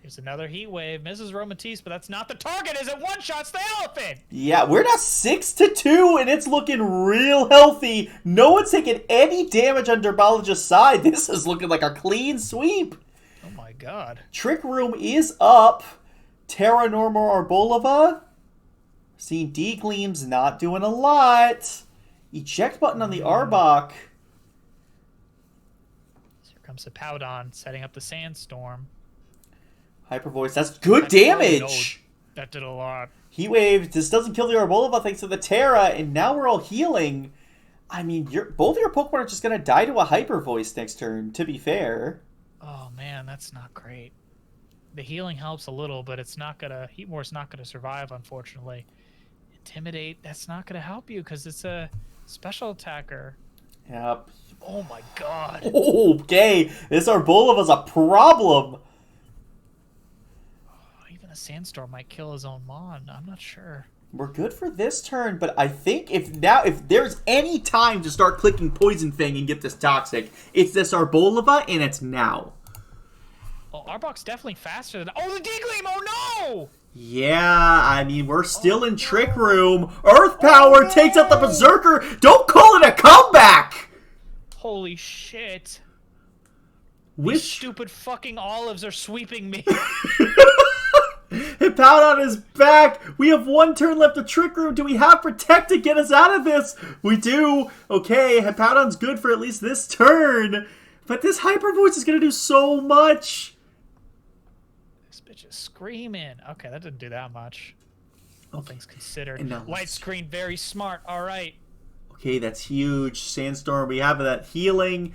Here's another Heat Wave. Misses Aromatisse, but that's not the target. Is it one-shots the elephant? Yeah, we're now 6-2, and it's looking real healthy. No one's taking any damage on Derbologist's side. This is looking like a clean sweep. Oh my god. Trick Room is up. Terra Normal Arbolova. Seeing D-Gleam's not doing a lot. Eject button on the Arbok. Here comes the Powdon, setting up the Sandstorm. Hyper Voice, that's good damage! That did a lot. Heat Wave, this doesn't kill the Arbolova thanks to the Terra, and now we're all healing. I mean, both of your Pokemon are just going to die to a Hyper Voice next turn, to be fair. Oh man, that's not great. The healing helps a little, but it's not going to... Heatmore's not going to survive, unfortunately. Intimidate, that's not going to help you, because it's a special attacker. Yep. Oh my god. Okay, this Arbolova's a problem. Even a Sandstorm might kill his own Mon. I'm not sure. We're good for this turn, but I think if there's any time to start clicking Poison Fang and get this Toxic, it's this Arbolova, and it's now. Oh, Arbok's definitely faster than... Oh, the D-Gleam! Oh no! Yeah, I mean, we're still in Trick Room. Earth Power takes out the Berserker. Don't call it a comeback! Holy shit. Which These stupid fucking olives are sweeping me. Hippowdon is back. We have 1 turn left of Trick Room. Do we have Protect to get us out of this? We do. Okay, Hippowdon's good for at least this turn. But this Hyper Voice is going to do so much. This bitch is screaming. Okay, that didn't do that much. All things considered. White screen, very smart. All right. Okay, that's huge. Sandstorm, we have that healing.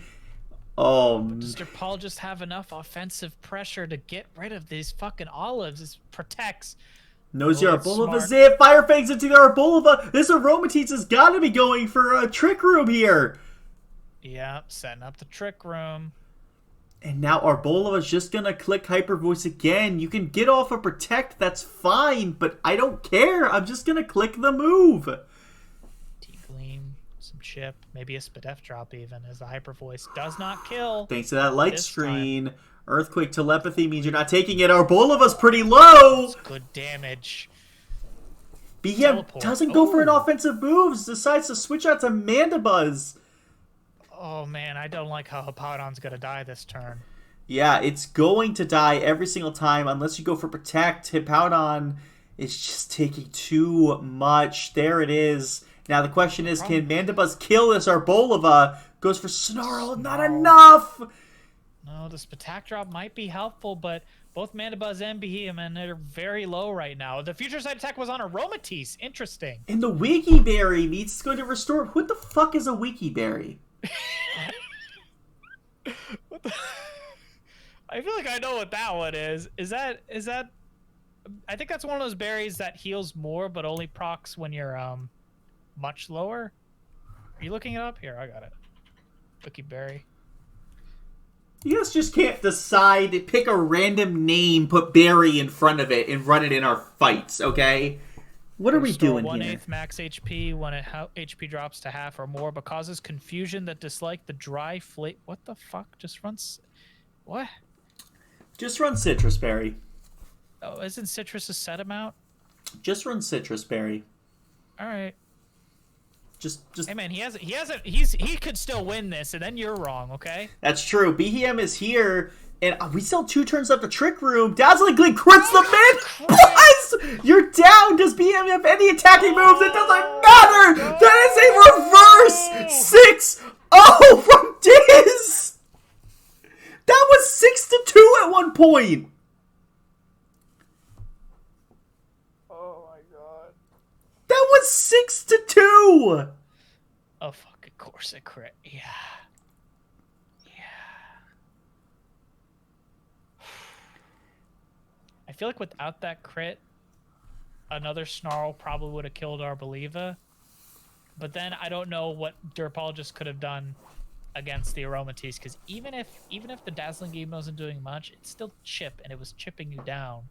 Does Paul just have enough offensive pressure to get rid of these fucking olives? This protects. Nosy Arboliva, Zayes Fire Fangs into the Arboliva. This Aromatisse has got to be going for a Trick Room here. Yeah, setting up the Trick Room. And now Arboliva's just going to click Hyper Voice again. You can get off a Protect, that's fine, but I don't care. I'm just going to click the move. T-Gleam, some chip, maybe a Spadef drop even, as the Hyper Voice does not kill. Thanks to that light screen. Time. Earthquake Telepathy means you're not taking it. Arboliva's pretty low. That's good damage. BM doesn't go for an offensive move. Decides to switch out to Mandibuzz. Oh man, I don't like how Hippowdon's gonna die this turn. Yeah, it's going to die every single time unless you go for Protect. Hippowdon is just taking too much. There it is. Now the question is, can Mandibuzz kill this Arboliva? Goes for Snarl, not enough! No, the Spatak drop might be helpful, but both Mandibuzz and Behemoth are very low right now. The future side attack was on Aromatisse. Interesting. And the Wiki Berry needs to go to restore. What the fuck is a Wiki Berry? What the... I feel like I know what that one is. Is that? I think that's one of those berries that heals more, but only procs when you're much lower. Are you looking it up? Here, I got it. Wiki Berry. You guys just can't decide to pick a random name, put Berry in front of it, and run it in our fights, okay? What are we doing here? 1/8 max HP when HP drops to half or more, but causes confusion that dislike the dry flake. What the fuck? Just runs. What? Just run Citrus Berry. Oh, isn't Citrus a set amount? Just run Citrus Berry. All right. Just. Hey man, he could still win this, and then you're wrong, okay? That's true. BHM is here, and we still 2 turns left to Trick Room. Dazzling Gleam crits the mid-buzz! You're down! Does BHM have any attacking moves? It doesn't matter! That is a reverse 6-0 from Diz! That was 6-2 at one point! Oh my god. That was 6-2! Oh, fucking course it crit. Yeah. I feel like without that crit, another Snarl probably would have killed Arboliva. But then I don't know what Derpologist could have done against the Aromatisse, because even if the Dazzling Gleam wasn't doing much, it's still chip, and it was chipping you down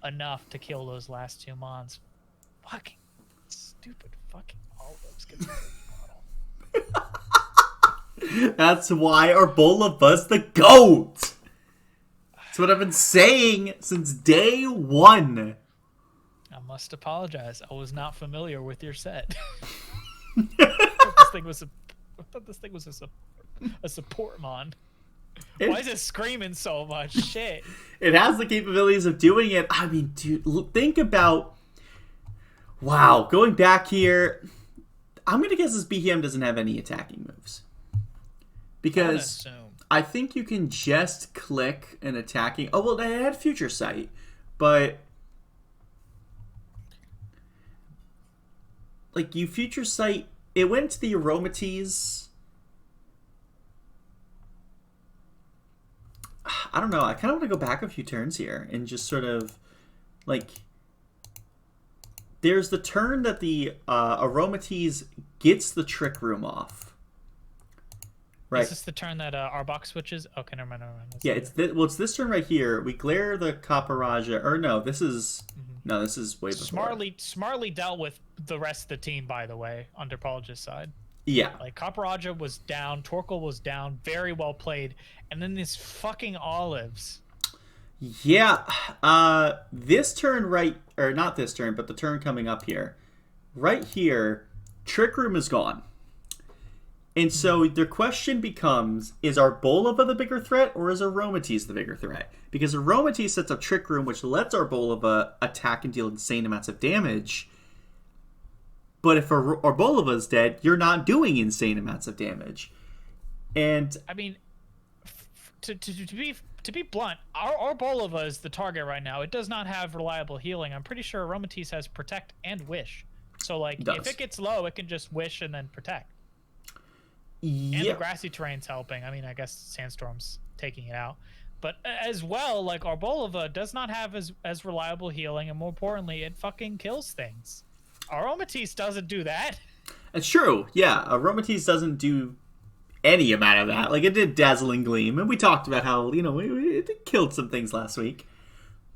enough to kill those last 2 mons. Fucking stupid fucking olives gets That's why Arboliva's the GOAT! That's what I've been saying since day 1. I must apologize. I was not familiar with your set. I thought this thing was a support mon. Why is it screaming so much? Shit. It has the capabilities of doing it. I mean, dude, think about... Wow, going back here, I'm going to guess this BHM doesn't have any attacking moves. Because I think you can just click an attacking... Oh, well, they had Future Sight, but... Like, you Future Sight... It went to the Aromatisse. I don't know. I kind of want to go back a few turns here and just sort of, like... There's the turn that the Aromatisse gets the Trick Room off. Right. Is this the turn that our box switches? Okay, never mind. Yeah, it's this turn right here. We glare the Copperajah. Or no, this is... No, this is way before. Smartly dealt with the rest of the team, by the way, on Derpologist's side. Yeah. Like, Copperajah was down, Torkoal was down, very well played, and then these fucking olives. Yeah. This turn right... Or not this turn, but the turn coming up here. Right here, Trick Room is gone. And so their question becomes, is Arbolova the bigger threat, or is Aromatisse the bigger threat? Because Aromatisse sets up Trick Room, which lets Arbolova attack and deal insane amounts of damage. But if Arbolova is dead, you're not doing insane amounts of damage. And I mean, to be blunt, our Arbolova is the target right now. It does not have reliable healing. I'm pretty sure Aromatisse has Protect and Wish. So, like, if it gets low, it can just Wish and then Protect. Yeah. And the grassy terrain's helping. I mean, I guess Sandstorm's taking it out. But as well, like, Arbolova does not have as reliable healing, and more importantly, it fucking kills things. Aromatisse doesn't do that. It's true. Yeah, Aromatisse doesn't do any amount of that. Like, it did Dazzling Gleam, and we talked about how, it killed some things last week.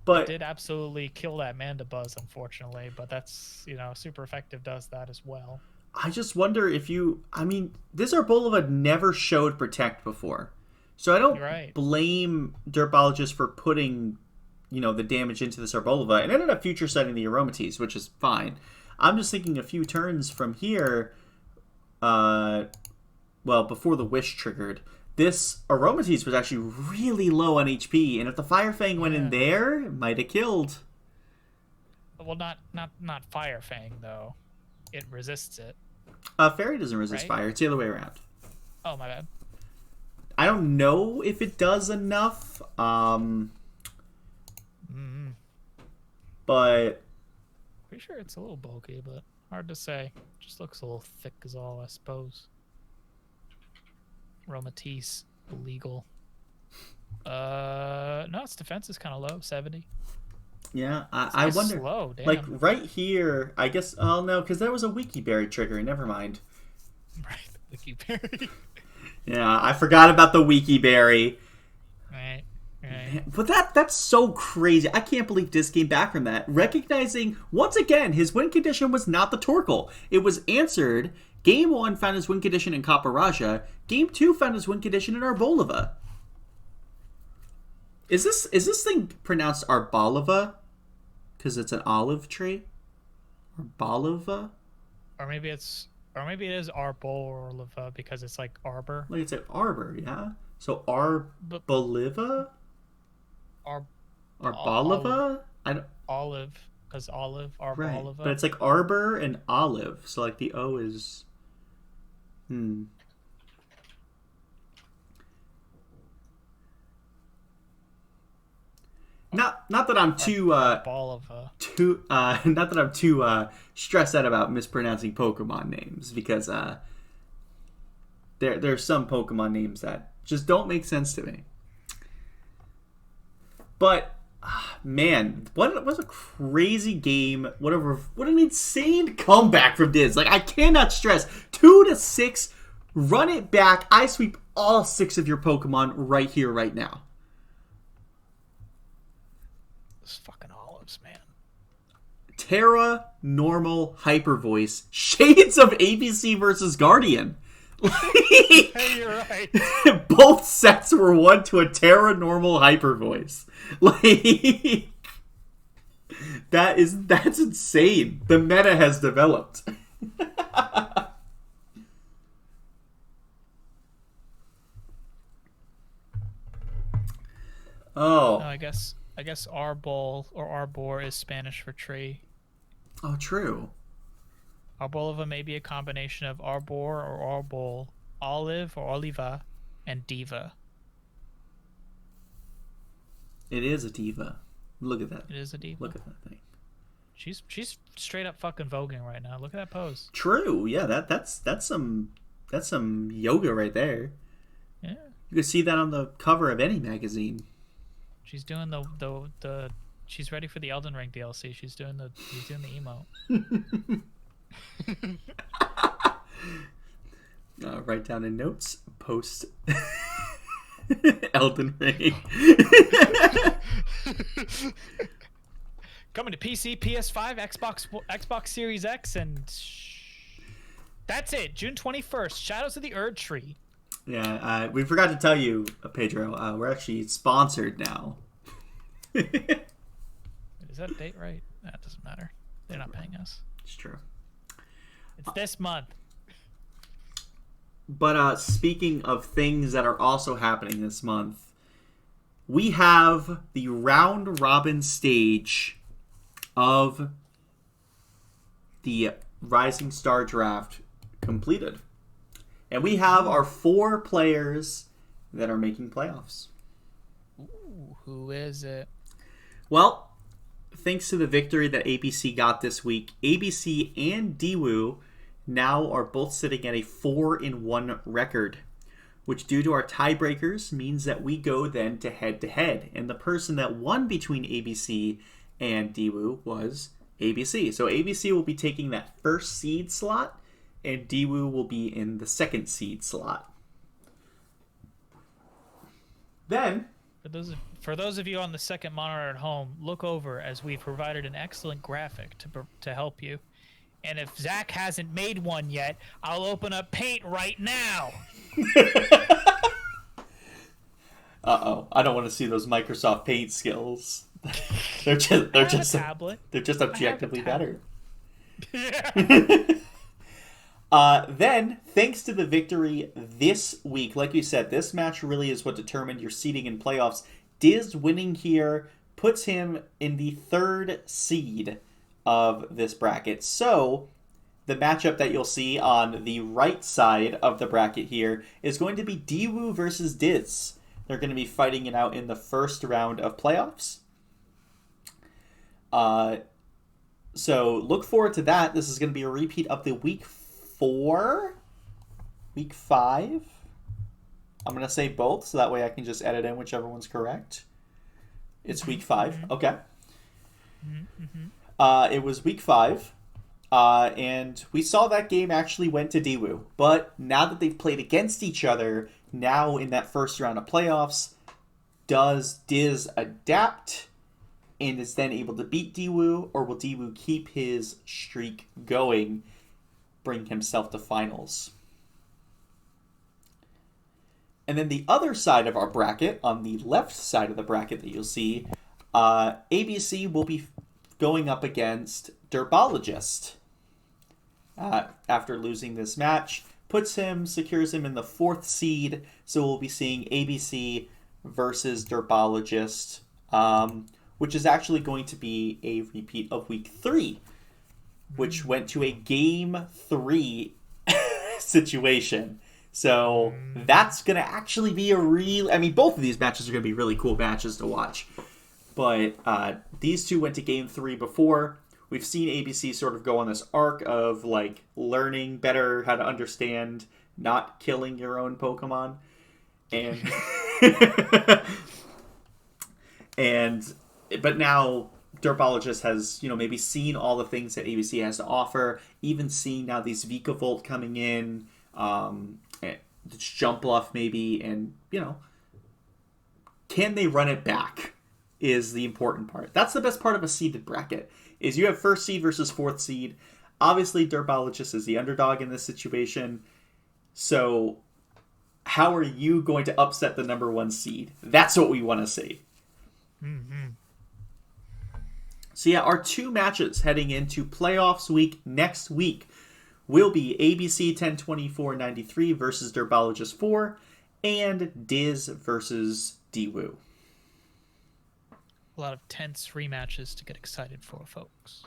But it did absolutely kill that Mandibuzz, unfortunately, but that's, super effective does that as well. I just wonder if this Arbolova never showed Protect before. So I don't blame Dirtbologist for putting, the damage into this Arbolova. And ended up future setting the Aromatisse, which is fine. I'm just thinking a few turns from here, before the Wish triggered, this Aromatisse was actually really low on HP, and if the Fire Fang went in there, it might have killed. Well, not Fire Fang, though. It resists it. Fairy doesn't resist fire. It's the other way around. Oh, my bad. I don't know if it does enough, but... Pretty sure it's a little bulky, but hard to say. Just looks a little thick as all, I suppose. Aromatisse, illegal. No, its defense is kind of low, 70. Yeah, I wonder. Slow, damn. Like right here, I guess. Oh no, because that was a Wiki Berry trigger. Never mind. Right, Wiki Berry. Yeah, I forgot about the Wiki Berry. Right. But that's so crazy. I can't believe Disc came back from that. Recognizing, once again, his win condition was not the Torkoal. It was answered. Game 1 found his win condition in Copperajah. Game 2 found his win condition in Arbolova. Is this thing pronounced Arbolova? Because it's an olive tree? Arbolova? Or maybe it is Arbolova because it's like arbor. Like it's an arbor, yeah? So Arboliva? Arbolova? Olive, because olive, Arbolova. Right, but it's like arbor and olive, so like the O is... Not that I'm too stressed out about mispronouncing Pokemon names, because there's some Pokemon names that just don't make sense to me. But man, what was a crazy game! What an insane comeback from Diz! Like, I cannot stress 2-6. Run it back. I sweep all 6 of your Pokemon right here, right now. Those fucking olives, man. Terra, Normal, Hyper Voice, Shades of ABC versus Guardian. Hey, you're right. Both sets were won to a Terra, Normal, Hyper Voice. Like, that's insane. The meta has developed. Oh. No, I guess Arbol or Arbor is Spanish for tree. Oh, true. Arbolova may be a combination of Arbor or Arbol, Olive or Oliva, and Diva. It is a diva. Look at that. It is a diva. Look at that thing. She's straight up fucking voguing right now. Look at that pose. True. Yeah, that's some yoga right there. Yeah. You could see that on the cover of any magazine. She's doing the she's ready for the Elden Ring DLC. She's doing the emote. Write down in notes. Post Elden Ring. Coming to PC, PS5, Xbox Series X, and that's it. June 21st. Shadows of the Erd Tree. Yeah, we forgot to tell you, Pedro. We're actually sponsored now. Is that date right? That doesn't matter. They're not paying us. It's true. It's this month. But speaking of things that are also happening this month, we have the round robin stage of the Rising Star Draft completed. And we have our 4 players that are making playoffs. Ooh, who is it? Well, thanks to the victory that ABC got this week, ABC and Diwu now are both sitting at a 4-1 record, which due to our tiebreakers means that we go then to head-to-head. And the person that won between ABC and Diwu was ABC. So ABC will be taking that first seed slot, and Diwu will be in the second seed slot. Then, for those of you on the second monitor at home, look over as we've provided an excellent graphic to help you. And if Zach hasn't made one yet, I'll open up Paint right now. Uh-oh, I don't want to see those Microsoft Paint skills. they're just objectively better. Then, thanks to the victory this week, like you said, this match really is what determined your seeding in playoffs. Diz winning here puts him in the 3rd seed of this bracket. So, the matchup that you'll see on the right side of the bracket here is going to be Diwu versus Diz. They're going to be fighting it out in the first round of playoffs. So, look forward to that. This is going to be a repeat of the week 5. I'm going to say both, so that way I can just edit in whichever one's correct. It's week 5. Okay. It was week 5. And we saw that game actually went to Diwu. But now that they've played against each other, now in that first round of playoffs, does Diz adapt and is then able to beat Diwu, or will Diwu keep his streak going, bring himself to finals? And then the other side of our bracket, on the left side of the bracket that you'll see, ABC will be going up against Derbologist. After losing this match, secures him in the 4th seed, so we'll be seeing ABC versus Derbologist, which is actually going to be a repeat of week 3, which went to a game 3 situation. So that's going to actually be both of these matches are going to be really cool matches to watch. But these two went to game 3 before. We've seen ABC sort of go on this arc of like learning better how to understand not killing your own Pokemon. But now Derbologist has, maybe seen all the things that ABC has to offer, even seeing now these Vikavolt coming in, Jumpluff maybe, and, can they run it back is the important part. That's the best part of a seeded bracket, is you have 1st seed versus 4th seed. Obviously, Derbologist is the underdog in this situation, so how are you going to upset the number 1 seed? That's what we want to see. Mm-hmm. So yeah, our 2 matches heading into playoffs week next week will be ABC 1024-93 versus Derbologist 4 and Diz versus Diwu. A lot of tense rematches to get excited for, folks.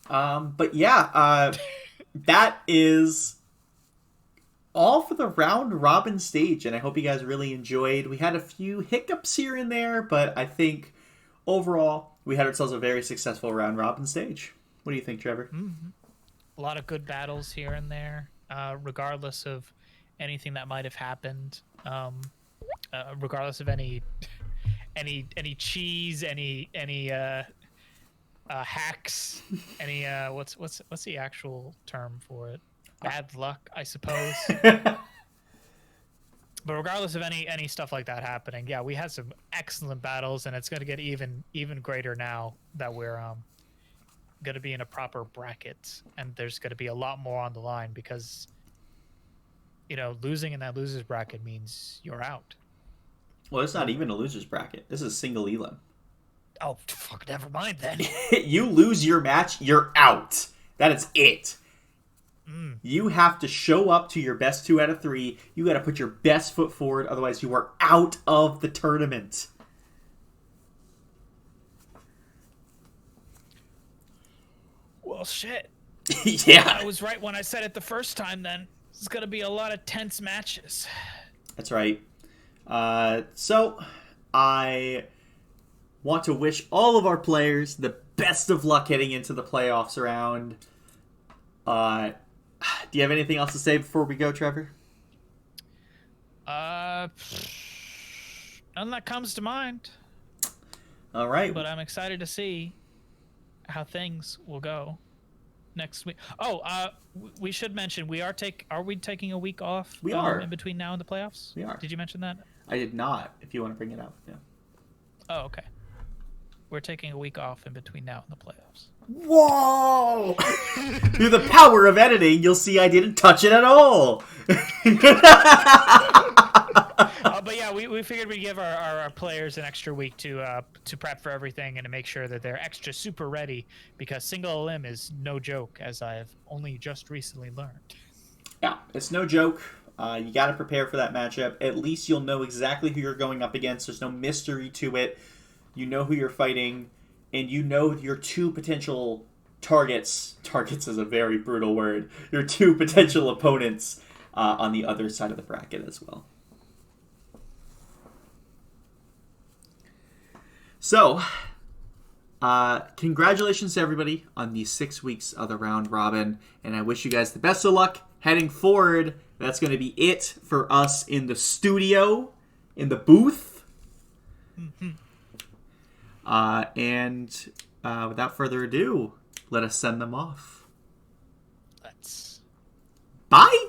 But yeah, that is all for the round robin stage, and I hope you guys really enjoyed. We had a few hiccups here and there, but I think overall we had ourselves a very successful round robin stage. What do you think, Trevor? Mm-hmm. A lot of good battles here and there, regardless of anything that might have happened, regardless of any cheese, any hacks, any what's the actual term for it? Bad luck, I suppose. But regardless of any stuff like that happening, yeah, we had some excellent battles, and it's going to get even greater now that we're going to be in a proper bracket, and there's going to be a lot more on the line because, losing in that losers bracket means you're out. Well, it's not even a losers bracket. This is single elim. Oh, fuck, never mind then. You lose your match, you're out. That is it. You have to show up to your best 2 out of 3. You got to put your best foot forward, otherwise you are out of the tournament. Well, shit. Yeah. I was right when I said it the first time, then. This is going to be a lot of tense matches. That's right. So, I want to wish all of our players the best of luck heading into the playoffs round. Do you have anything else to say before we go, Trevor? None that comes to mind. All right. But I'm excited to see how things will go next week. Oh, we should mention are we taking a week off? We are in between now and the playoffs. We are. Did you mention that? I did not. If you want to bring it up, yeah. Oh, okay. We're taking a week off in between now and the playoffs. Whoa! Through the power of editing, you'll see I didn't touch it at all. But yeah, we figured we'd give our players an extra week to prep for everything and to make sure that they're extra super ready, because single elim is no joke, as I've only just recently learned. Yeah, it's no joke. You got to prepare for that matchup. At least you'll know exactly who you're going up against. There's no mystery to it. You know who you're fighting, and you know your 2 potential targets. Targets is a very brutal word. Your 2 potential opponents on the other side of the bracket as well. So, congratulations to everybody on these 6 weeks of the round robin, and I wish you guys the best of luck heading forward. That's going to be it for us in the studio, in the booth. Mm-hmm. And without further ado, let us send them off. Let's. Bye!